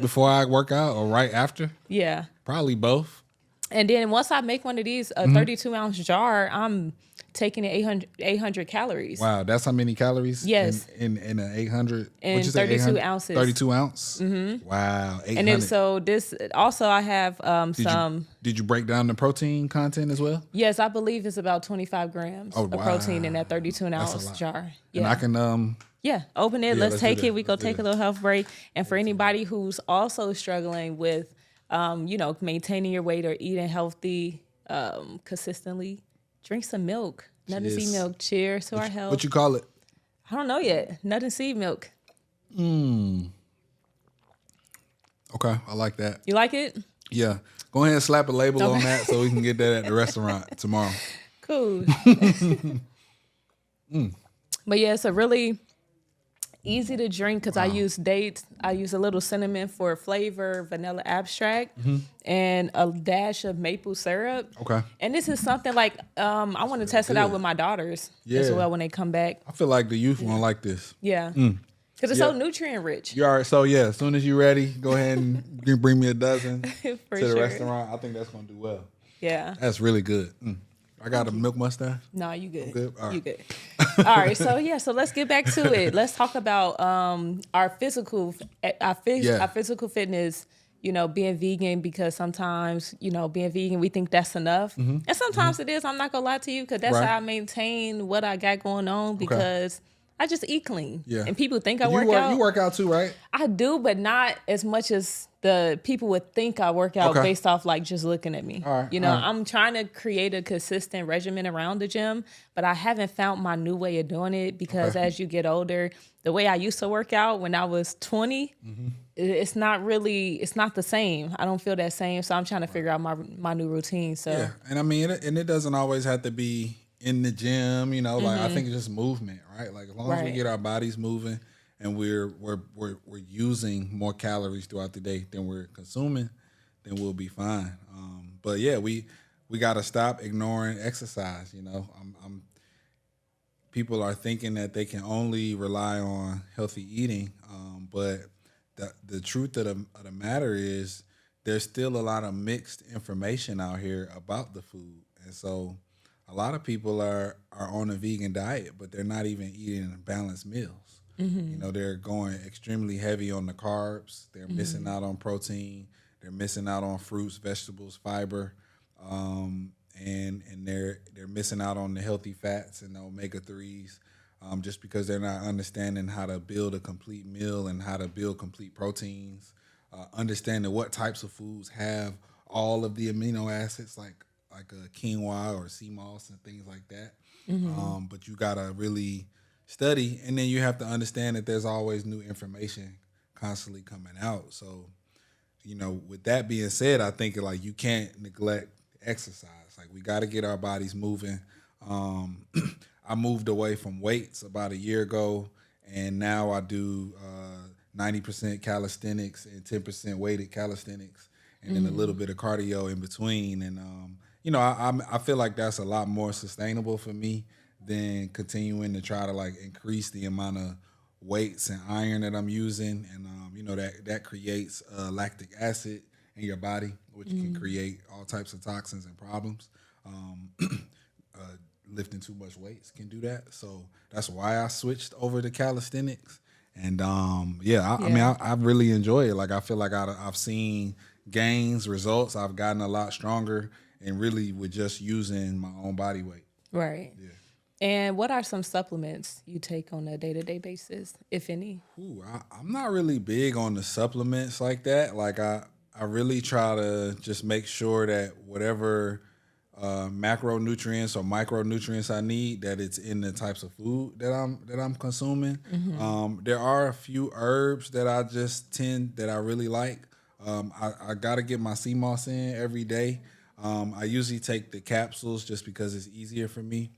before I work out or right after? Yeah. Probably both. And then once I make one of these, a 32-ounce jar, I'm taking in 800 calories. Wow, that's how many calories? Yes. In an 800? In what'd you say, 32 ounces. 32 ounce? Mm-hmm. Wow, 800. And then so this, also I have Did you break down the protein content as well? Yes, I believe it's about 25 grams of protein in that 32-ounce jar. Yeah. And I can... Yeah, open it. Let's take it. We go take a little health break. And for anybody who's also struggling with, maintaining your weight or eating healthy consistently, drink some milk. Nut and seed milk. Cheers to our health. What you call it? I don't know yet. Nut and seed milk. Okay, I like that. You like it? Yeah. Go ahead and slap a label on that so we can get that at the restaurant tomorrow. Cool. But yeah, it's a really easy to drink because I use dates. I use a little cinnamon for flavor, vanilla abstract, and a dash of maple syrup. Okay. And this is something like I want to test it out with my daughters as Yeah. well when they come back. I feel like the youth won't like this. Yeah. Because it's so nutrient rich. You all right? So yeah, as soon as you're ready, go ahead and you bring me a dozen to For the sure. restaurant. I think that's gonna do well. Yeah. That's really good. I got a milk mustache. No, you good. good? All right. You good. All right. So let's get back to it. Let's talk about our physical fitness. You know, being vegan, because sometimes, you know, being vegan, we think that's enough. And sometimes it is. I'm not gonna lie to you, because that's Right. how I maintain what I got going on, because I just eat clean. Yeah. And people think I You work out. You work out too, right? I do, but not as much as the people would think I work out based off like just looking at me. All right, You know, all right. I'm trying to create a consistent regimen around the gym, but I haven't found my new way of doing it, because as you get older, the way I used to work out when I was 20, it's not the same. I don't feel that same. So I'm trying to figure out my new routine. So Yeah, and I mean, it doesn't always have to be in the gym. You know, like I think it's just movement, right? Like as long as we Right. get our bodies moving and we're using more calories throughout the day than we're consuming, then we'll be fine. But yeah, we got to stop ignoring exercise. You know, people are thinking that they can only rely on healthy eating, but the truth of the matter is there's still a lot of mixed information out here about the food, and so a lot of people are on a vegan diet, but they're not even eating balanced meals. You know, they're going extremely heavy on the carbs. They're missing out on protein. They're missing out on fruits, vegetables, fiber, and they're missing out on the healthy fats and the omega-3s, just because they're not understanding how to build a complete meal and how to build complete proteins, understanding what types of foods have all of the amino acids like quinoa or sea moss and things like that. But you gotta really study, and then you have to understand that there's always new information constantly coming out. So, you know, with that being said, I think like you can't neglect exercise. Like we got to get our bodies moving. I moved away from weights about a year ago, and now I do 90% calisthenics and 10% weighted calisthenics, and then a little bit of cardio in between. And you know, I feel like that's a lot more sustainable for me than continuing to try to like increase the amount of weights and iron that I'm using, and you know that creates lactic acid in your body, which can create all types of toxins and problems. Lifting too much weights can do that, so that's why I switched over to calisthenics. And I mean, I really enjoy it. Like I feel like I've seen gains, results. I've gotten a lot stronger, and really with just using my own body weight. right. Yeah. And what are some supplements you take on a day-to-day basis, if any? Ooh, I'm not really big on the supplements like that. Like I really try to just make sure that whatever macronutrients or micronutrients I need, that it's in the types of food that I'm consuming. There are a few herbs that I really like. I gotta get my sea moss in every day. I usually take the capsules just because it's easier for me.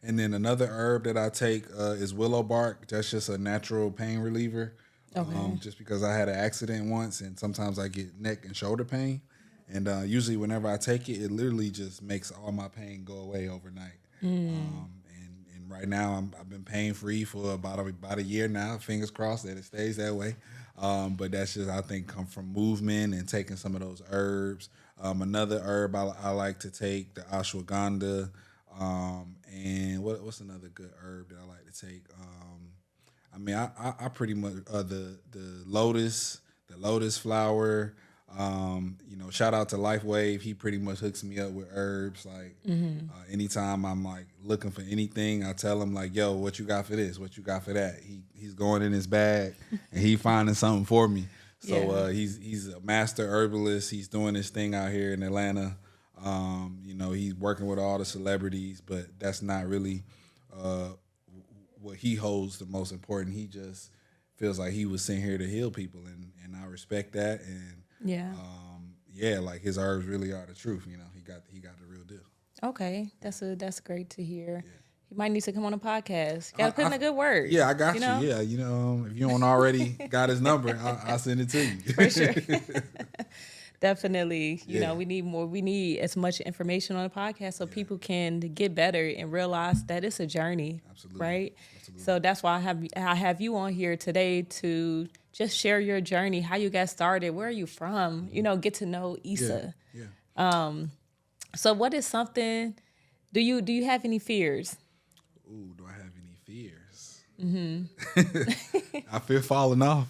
And then another herb that I take is willow bark. That's just a natural pain reliever. Okay. Just because I had an accident once, and sometimes I get neck and shoulder pain. And usually whenever I take it, it literally just makes all my pain go away overnight. And right now I've been pain free for about a year now. Fingers crossed that it stays that way. But that's just, I think, come from movement and taking some of those herbs. Another herb I like to take, the ashwagandha. And what's another good herb that I like to take? I mean, I pretty much the lotus flower. You know, shout out to LifeWave. He pretty much hooks me up with herbs. Like anytime I'm like looking for anything, I tell him like, "Yo, what you got for this? What you got for that?" He's going in his bag and he finding something for me. So he's a master herbalist. He's doing his thing out here in Atlanta. You know, he's working with all the celebrities, but that's not really what he holds the most important. He just feels like he was sent here to heal people, and I respect that. And Yeah. yeah, like his herbs really are the truth. He got the real deal. Okay. That's great to hear. You might need to come on a podcast. You gotta put in a good word. Yeah, I got you. you. Know? Yeah, if you don't already got his number, I'll send it to you. For sure. Definitely. You Yeah. know, we need more. We need as much information on the podcast so people can get better and realize that it's a journey. Absolutely. Right. Absolutely. So that's why I have you on here today to just share your journey, how you got started, where are you from? You know, get to know Issa. Yeah. So what is something? Do you have any fears? Ooh, do I have any fears? I fear falling off.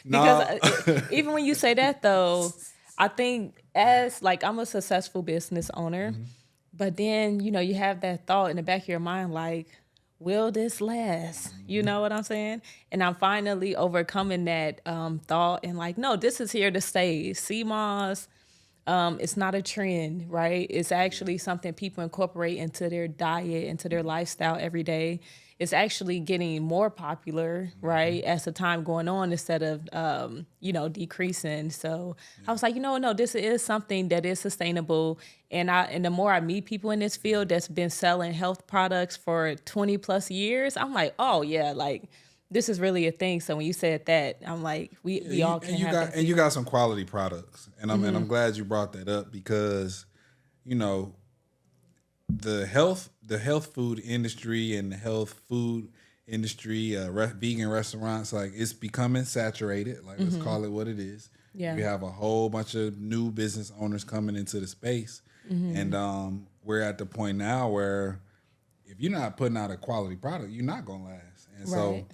Because even when you say that, though, I think as like I'm a successful business owner, but then you have that thought in the back of your mind, like, will this last? You know what I'm saying? And I'm finally overcoming that thought and like, no, this is here to stay. CMOS. It's not a trend, right? It's actually something people incorporate into their diet, into their lifestyle every day. It's actually getting more popular, right, as the time going on instead of, decreasing. So I was like, no, this is something that is sustainable. And the more I meet people in this field that's been selling health products for 20 plus years, I'm like, oh yeah, like this is really a thing. So when you said that, I'm like, we all can have that. And you got some quality products, and I'm glad you brought that up because, the health food industry and the health food industry, vegan restaurants, like it's becoming saturated. Like let's call it what it is. Yeah. We have a whole bunch of new business owners coming into the space, and we're at the point now where if you're not putting out a quality product, you're not gonna last. And so,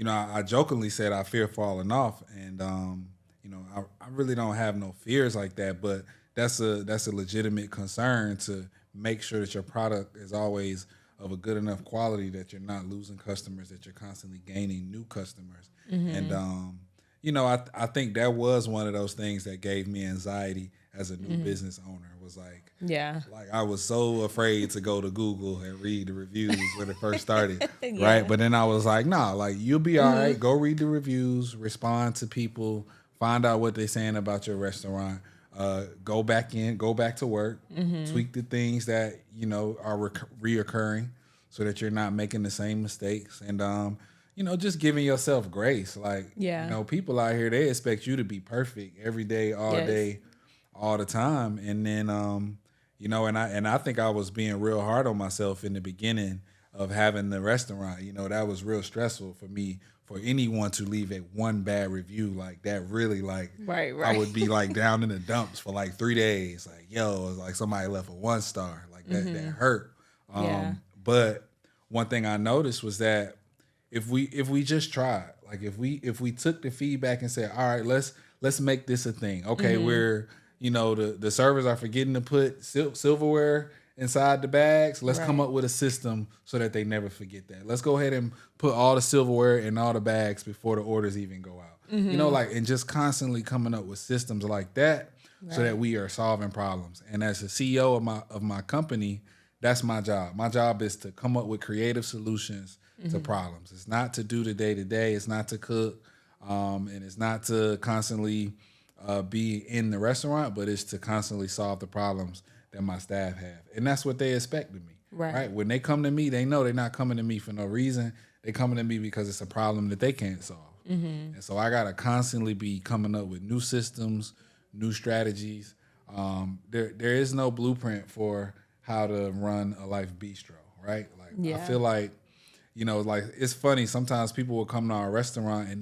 I jokingly said I fear falling off, and I really don't have no fears like that, but that's a legitimate concern to make sure that your product is always of a good enough quality that you're not losing customers, that you're constantly gaining new customers. And I think that was one of those things that gave me anxiety as a new business owner. Was like, like I was so afraid to go to Google and read the reviews when it first started, right? But then I was like, nah, like you'll be all right. Go read the reviews, respond to people, find out what they're saying about your restaurant. Go back to work, tweak the things that, are reoccurring so that you're not making the same mistakes. And, just giving yourself grace. Like, people out here, they expect you to be perfect every day, all day, all the time. And then, and I think I was being real hard on myself in the beginning of having the restaurant. That was real stressful for me. For anyone to leave a one bad review like that, really, like, right. I would be like down in the dumps for like 3 days. Like, yo, it was like somebody left a 1 star. Like that hurt. But one thing I noticed was that if we just tried, like if we took the feedback and said, all right, let's make this a thing. Okay, we're the servers are forgetting to put silverware inside the bags. Let's come up with a system so that they never forget that. Let's go ahead and put all the silverware in all the bags before the orders even go out. And just constantly coming up with systems like that so that we are solving problems. And as the CEO of my company, that's my job. My job is to come up with creative solutions to problems. It's not to do the day-to-day. It's not to cook. And it's not to constantly be in the restaurant, but it's to constantly solve the problems that my staff have. And that's what they expect of me. Right. When they come to me, they know they're not coming to me for no reason. They're coming to me because it's a problem that they can't solve. And so I got to constantly be coming up with new systems, new strategies. There is no blueprint for how to run a life bistro, right? Like I feel like, like it's funny. Sometimes people will come to our restaurant and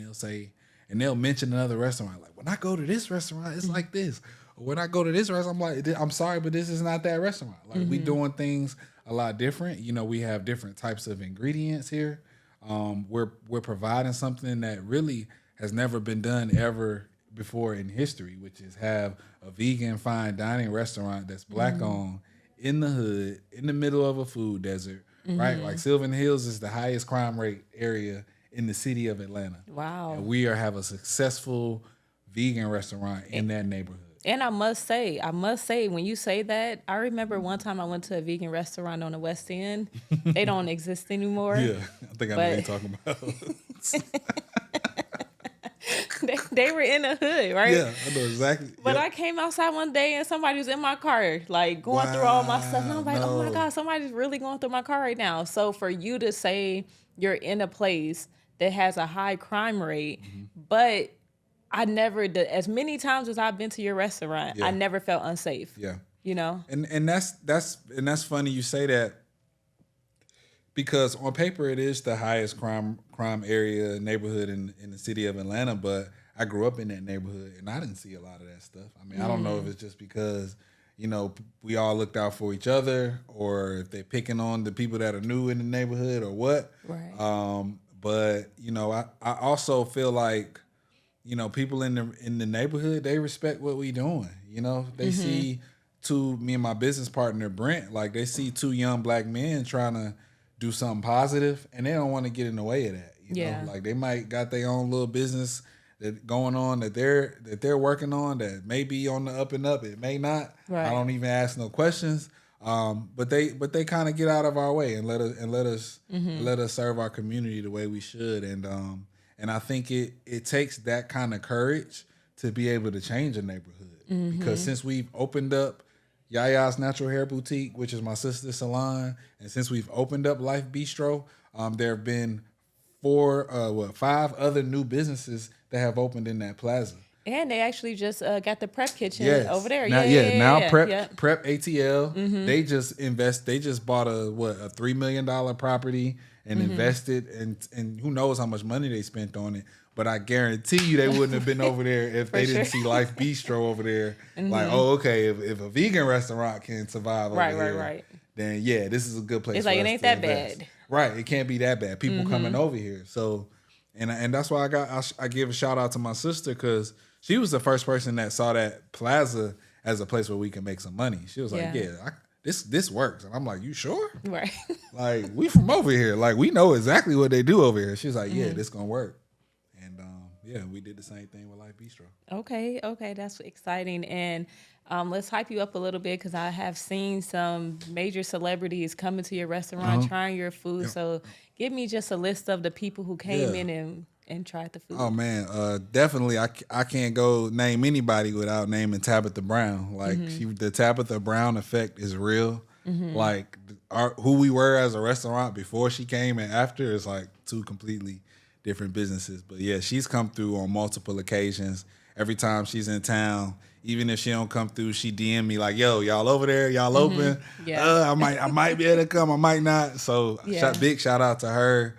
they'll mention another restaurant. Like when I go to this restaurant, it's like this. When I go to this restaurant, I'm like, I'm sorry, but this is not that restaurant. Like we doing things a lot different. We have different types of ingredients here. We're providing something that really has never been done ever before in history, which is have a vegan fine dining restaurant that's Black owned in the hood, in the middle of a food desert, right? Like Sylvan Hills is the highest crime rate area in the city of Atlanta. Wow. And we have a successful vegan restaurant in that neighborhood. And I must say, when you say that, I remember one time I went to a vegan restaurant on the West End. They don't exist anymore. Yeah, I think I know what But you're talking about. they were in the hood, right? Yeah, I know exactly. But Yep. I came outside one day and somebody was in my car, like going through all my stuff. And I'm like, oh my no. God, somebody's really going through my car right now. So for you to say you're in a place that has a high crime rate, but I never, as many times as I've been to your restaurant, Yeah. I never felt unsafe. Yeah. You know? And that's funny you say that, because on paper it is the highest crime area neighborhood in the city of Atlanta, but I grew up in that neighborhood and I didn't see a lot of that stuff. I mean, I don't know if it's just because, you know, we all looked out for each other, or if they're picking on the people that are new in the neighborhood, or what. Right. But you know, I also feel like, you know, people in the neighborhood, they respect what we doing. You know, they see me and my business partner Brent, like they see two young black men trying to do something positive, and they don't want to get in the way of that. You know, like they might got their own little business that going on that they're working on that may be on the up and up. It may not. Right. I don't even ask no questions. But they kind of get out of our way and let us serve our community the way we should. And I think it takes that kind of courage to be able to change a neighborhood. Because since we've opened up Yaya's Natural Hair Boutique, which is my sister's salon, and since we've opened up Life Bistro, there have been 5 other new businesses that have opened in that plaza. And they actually just got the prep kitchen over there. Now prep ATL. They just bought a $3 million property and invested, and who knows how much money they spent on it. But I guarantee you they wouldn't have been over there if they didn't see Life Bistro over there. Like, oh, okay, if a vegan restaurant can survive over here, then yeah, this is a good place. It's for like, us it ain't to that invest. bad. Right, it can't be that bad. People coming over here, so and that's why I give a shout out to my sister, because she was the first person that saw that plaza as a place where we can make some money. She was like, this works. And I'm like, you sure? Right. Like, we from over here. Like, we know exactly what they do over here. She's like, yeah, this gonna work. And we did the same thing with Life Bistro. Okay, that's exciting. And let's hype you up a little bit, because I have seen some major celebrities coming to your restaurant, trying your food. Yep. So give me just a list of the people who came in and tried the food. Oh man, definitely. I can't go name anybody without naming Tabitha Brown. Like the Tabitha Brown effect is real. Like who we were as a restaurant before she came and after is like two completely different businesses. But yeah, she's come through on multiple occasions. Every time she's in town, even if she don't come through, she DM me like, "Yo, y'all over there? Y'all open? Yeah. I might be able to come. I might not." So big shout out to her.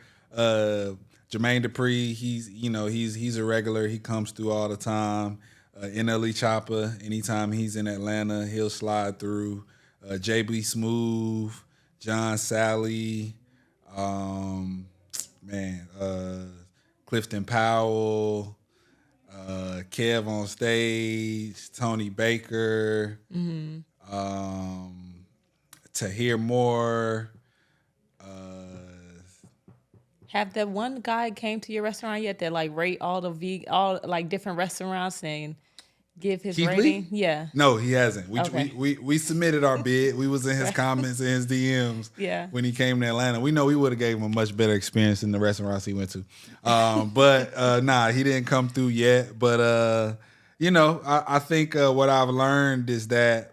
Jermaine Dupree, he's a regular. He comes through all the time. NLE Chopper, anytime he's in Atlanta, he'll slide through. JB Smooth, John Sally, Clifton Powell, Kev on stage, Tony Baker, Tahir Moore. Have that one guy came to your restaurant yet that like rate all like different restaurants and give his Keith rating? Lee? Yeah. No, he hasn't. Okay. We submitted our bid. We was in his comments and his DMs when he came to Atlanta. We know we would have gave him a much better experience than the restaurants he went to. But he didn't come through yet. But I think what I've learned is that,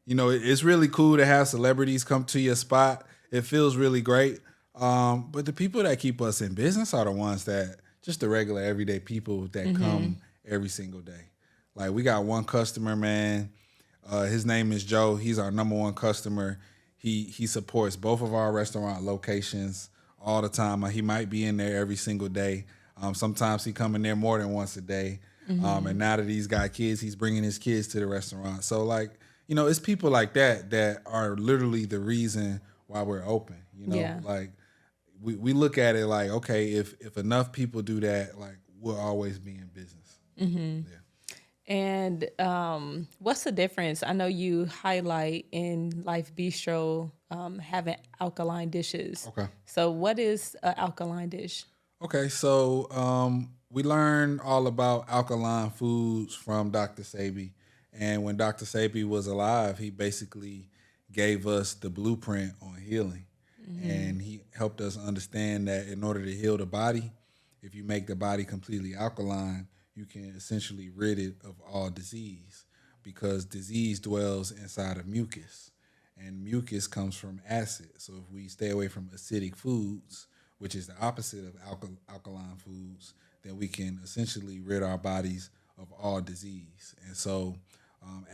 it's really cool to have celebrities come to your spot. It feels really great. But the people that keep us in business are the ones that just the regular everyday people that come every single day. Like, we got one customer, man. His name is Joe. He's our number one customer. He supports both of our restaurant locations all the time. He might be in there every single day. Sometimes he come in there more than once a day. And now that he's got kids, he's bringing his kids to the restaurant. So, like, it's people like that are literally the reason why we're open. Like, we look at it like, okay, if enough people do that, like, we'll always be in business. Yeah. And what's the difference? I know you highlight in Life Bistro having alkaline dishes. Okay. So what is an alkaline dish? Okay, so we learned all about alkaline foods from Dr. Sebi. And when Dr. Sebi was alive, he basically gave us the blueprint on healing. And he helped us understand that in order to heal the body, if you make the body completely alkaline, you can essentially rid it of all disease because disease dwells inside of mucus. And mucus comes from acid. So if we stay away from acidic foods, which is the opposite of alkaline foods, then we can essentially rid our bodies of all disease. And so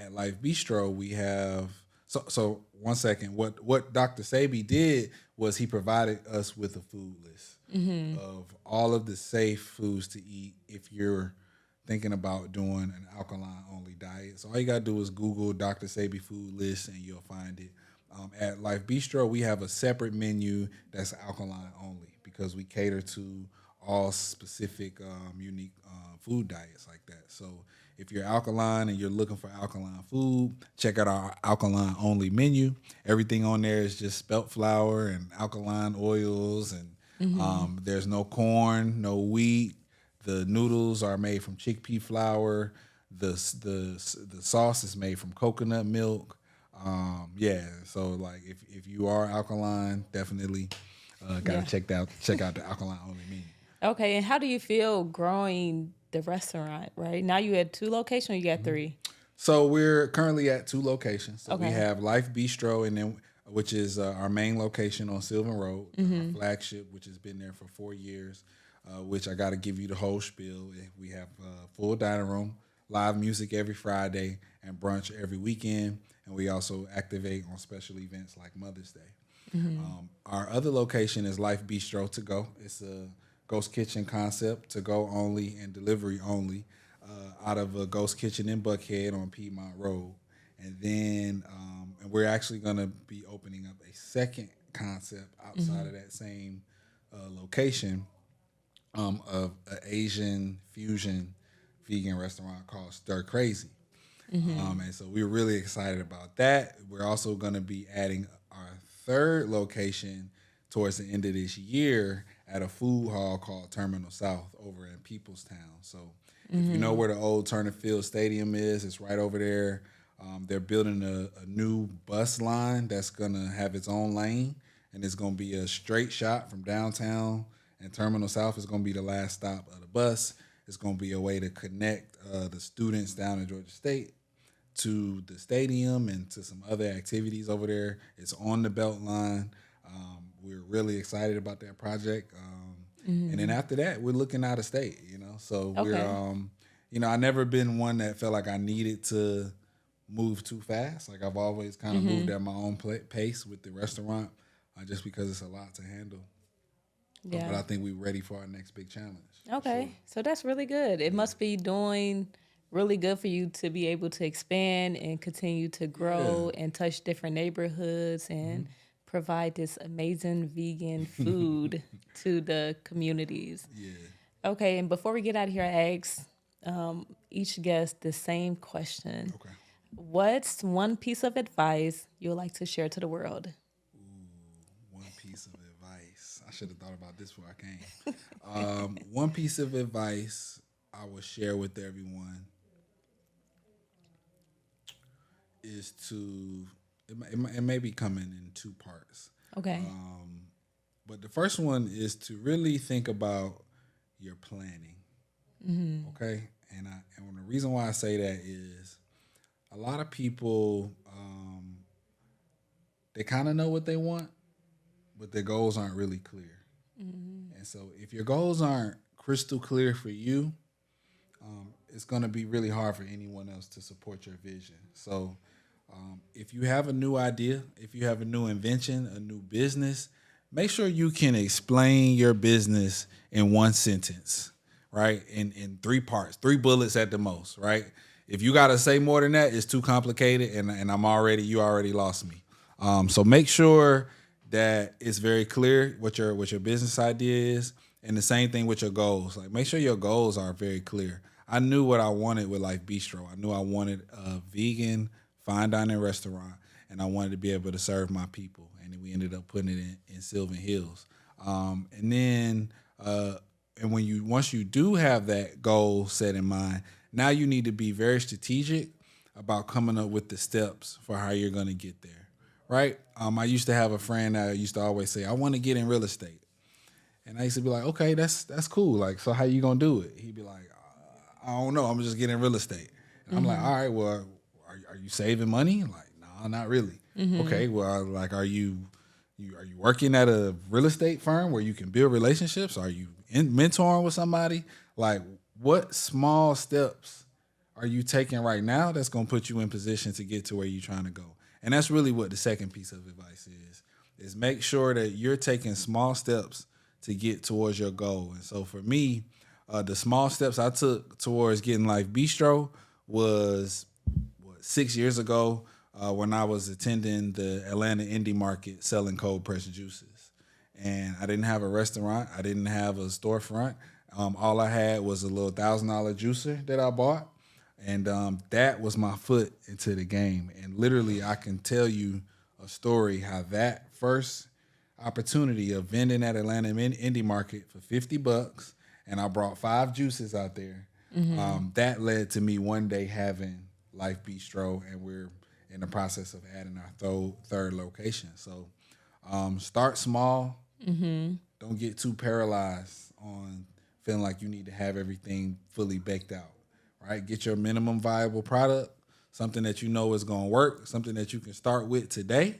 at Life Bistro, we have so 1 second. What Dr. Sebi did was he provided us with a food list of all of the safe foods to eat if you're thinking about doing an alkaline only diet. So all you gotta do is Google Dr. Sebi food list and you'll find it. At Life Bistro, we have a separate menu that's alkaline only because we cater to all specific unique food diets like that. So if you're alkaline and you're looking for alkaline food, check out our alkaline only menu. Everything on there is just spelt flour and alkaline oils, and there's no corn, no wheat. The noodles are made from chickpea flour. The sauce is made from coconut milk. Yeah, so like if you are alkaline, definitely gotta check out the alkaline only menu. Okay, and how do you feel growing the restaurant, right? Now you had 2 locations or you got 3? So we're currently at 2 locations. So we Okay. have Life Bistro, and then which is our main location on Sylvan Road, our flagship, which has been there for 4 years. Which I got to give you the whole spiel. We have a full dining room, live music every Friday, and brunch every weekend. And we also activate on special events like Mother's Day. Our other location is Life Bistro to go. It's a ghost kitchen concept, to go only and delivery only, out of a ghost kitchen in Buckhead on Piedmont Road. And then and we're actually going to be opening up a second concept outside of that same location of an Asian fusion vegan restaurant called Stir Crazy. And so we're really excited about that. We're also going to be adding our 3rd location towards the end of this year at a food hall called Terminal South over in Peoplestown. So if you know where the old Turner Field Stadium is, it's right over there. They're building a new bus line that's going to have its own lane, and it's going to be a straight shot from downtown, and Terminal South is going to be the last stop of the bus. It's going to be a way to connect the students down in Georgia State to the stadium and to some other activities over there. It's on the belt line. We're really excited about that project. And then after that, we're looking out of state, So Okay. we're, I never been one that felt like I needed to move too fast. Like I've always kind of moved at my own pace with the restaurant, just because it's a lot to handle. Yeah. But I think we're ready for our next big challenge. Okay, so that's really good. It must be doing really good for you to be able to expand and continue to grow and touch different neighborhoods and provide this amazing vegan food to the communities. Yeah. Okay, and before we get out of here, I ask each guest the same question. Okay. What's one piece of advice you'd like to share to the world? One piece of advice. I should have thought about this before I came. One piece of advice I would share with everyone is to, it may be coming in 2 parts. Okay. But the first one is to really think about your planning. Okay? And the reason why I say that is a lot of people, they kind of know what they want, but their goals aren't really clear. And so if your goals aren't crystal clear for you, it's going to be really hard for anyone else to support your vision. So if you have a new idea, if you have a new invention, a new business, make sure you can explain your business in 1 sentence, right? In 3 parts, 3 bullets at the most, right? If you got to say more than that, it's too complicated, and you already lost me. So make sure that it's very clear what your business idea is, and the same thing with your goals. Like, make sure your goals are very clear. I knew what I wanted with Life Bistro. I knew I wanted a vegan fine dining restaurant, and I wanted to be able to serve my people. And then we ended up putting it in Sylvan Hills. And then once you do have that goal set in mind, now you need to be very strategic about coming up with the steps for how you're going to get there, right? I used to have a friend that used to always say, I want to get in real estate. And I used to be like, okay, that's cool. Like, so how you going to do it? He'd be like, I don't know. I'm just getting real estate. And I'm like, all right, well, are you saving money? Like, no, not really. Okay, well, like, are you working at a real estate firm where you can build relationships? Are you mentoring with somebody? Like, what small steps are you taking right now that's going to put you in position to get to where you're trying to go? And that's really what the second piece of advice is make sure that you're taking small steps to get towards your goal. And so for me, the small steps I took towards getting Life Bistro was 6 years ago when I was attending the Atlanta indie market selling cold pressed juices. And I didn't have a restaurant. I didn't have a storefront. All I had was a little $1,000 juicer that I bought. And that was my foot into the game. And literally, I can tell you a story how that first opportunity of vending at Atlanta indie market for $50, and I brought 5 juices out there. That led to me one day having Life Bistro, and we're in the process of adding our third location. So start small. Don't get too paralyzed on feeling like you need to have everything fully baked out, right? Get your minimum viable product, something that you know is going to work, something that you can start with today.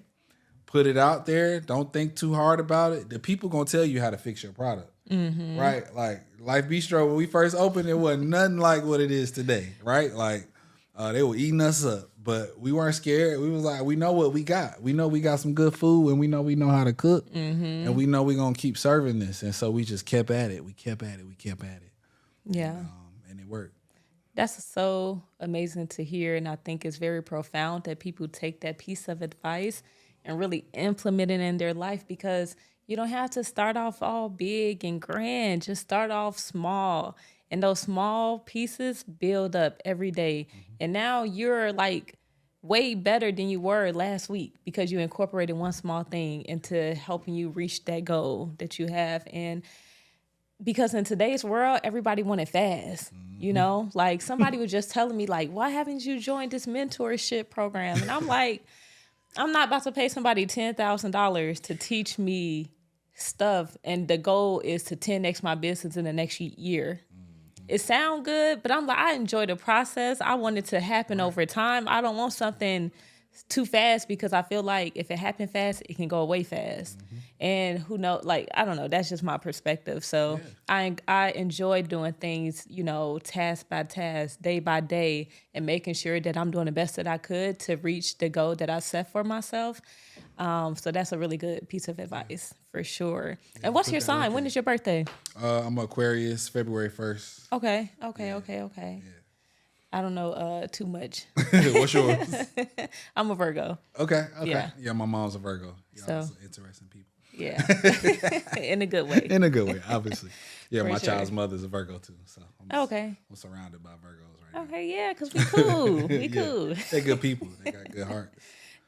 Put it out there. Don't think too hard about it. The people going to tell you how to fix your product, right? Like Life Bistro, when we first opened, it wasn't nothing like what it is today, right? Like they were eating us up, but we weren't scared. We was like, we know what we got. We know we got some good food, and we know how to cook, and we know we're going to keep serving this. And so we just kept at it. We kept at it. Yeah. And it worked. That's so amazing to hear. And I think it's very profound that people take that piece of advice and really implement it in their life, because you don't have to start off all big and grand. Just start off small. And those small pieces build up every day. And now you're like way better than you were last week because you incorporated one small thing into helping you reach that goal that you have. And because in today's world, everybody want it fast, you know? Like somebody was just telling me like, why haven't you joined this mentorship program? And I'm like, I'm not about to pay somebody $10,000 to teach me stuff. And the goal is to 10x my business in the next year. It sounds good, but I'm like, I enjoy the process. I want it to happen over time. I don't want something too fast, because I feel like if it happened fast, it can go away fast. And who knows, like, I don't know. That's just my perspective. So I enjoy doing things, you know, task by task, day by day, and making sure that I'm doing the best that I could to reach the goal that I set for myself. So that's a really good piece of advice for sure. Yeah, and what's your sign? When is your birthday? I'm Aquarius, February 1st. Okay. Yeah. I don't know too much. What's yours? I'm a Virgo. Okay. Yeah, my mom's a Virgo. Y'all so interesting people. Yeah. In a good way. In a good way, obviously. Yeah, my sure. child's mother's a Virgo too. So I'm surrounded by Virgos right now. Okay, yeah, because we cool. We cool. They're good people. They got good hearts.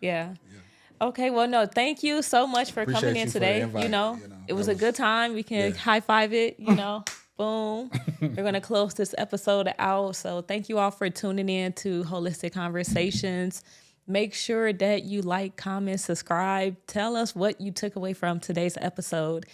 Yeah. Okay, well, no, thank you so much for coming in today. You know, it was a good time. We can high five it, you know. Boom. We're going to close this episode out. So thank you all for tuning in to Wholistic Conversations. Make sure that you like, comment, subscribe. Tell us what you took away from today's episode.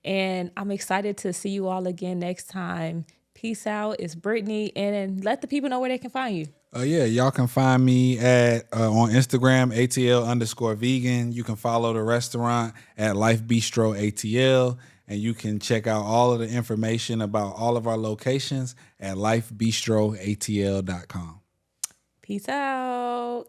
And I'm excited to see you all again next time. Peace out. It's Brittany. And let the people know where they can find you. Y'all can find me at on Instagram, ATL_vegan. You can follow the restaurant at Life Bistro ATL. And you can check out all of the information about all of our locations at lifebistroatl.com. Peace out.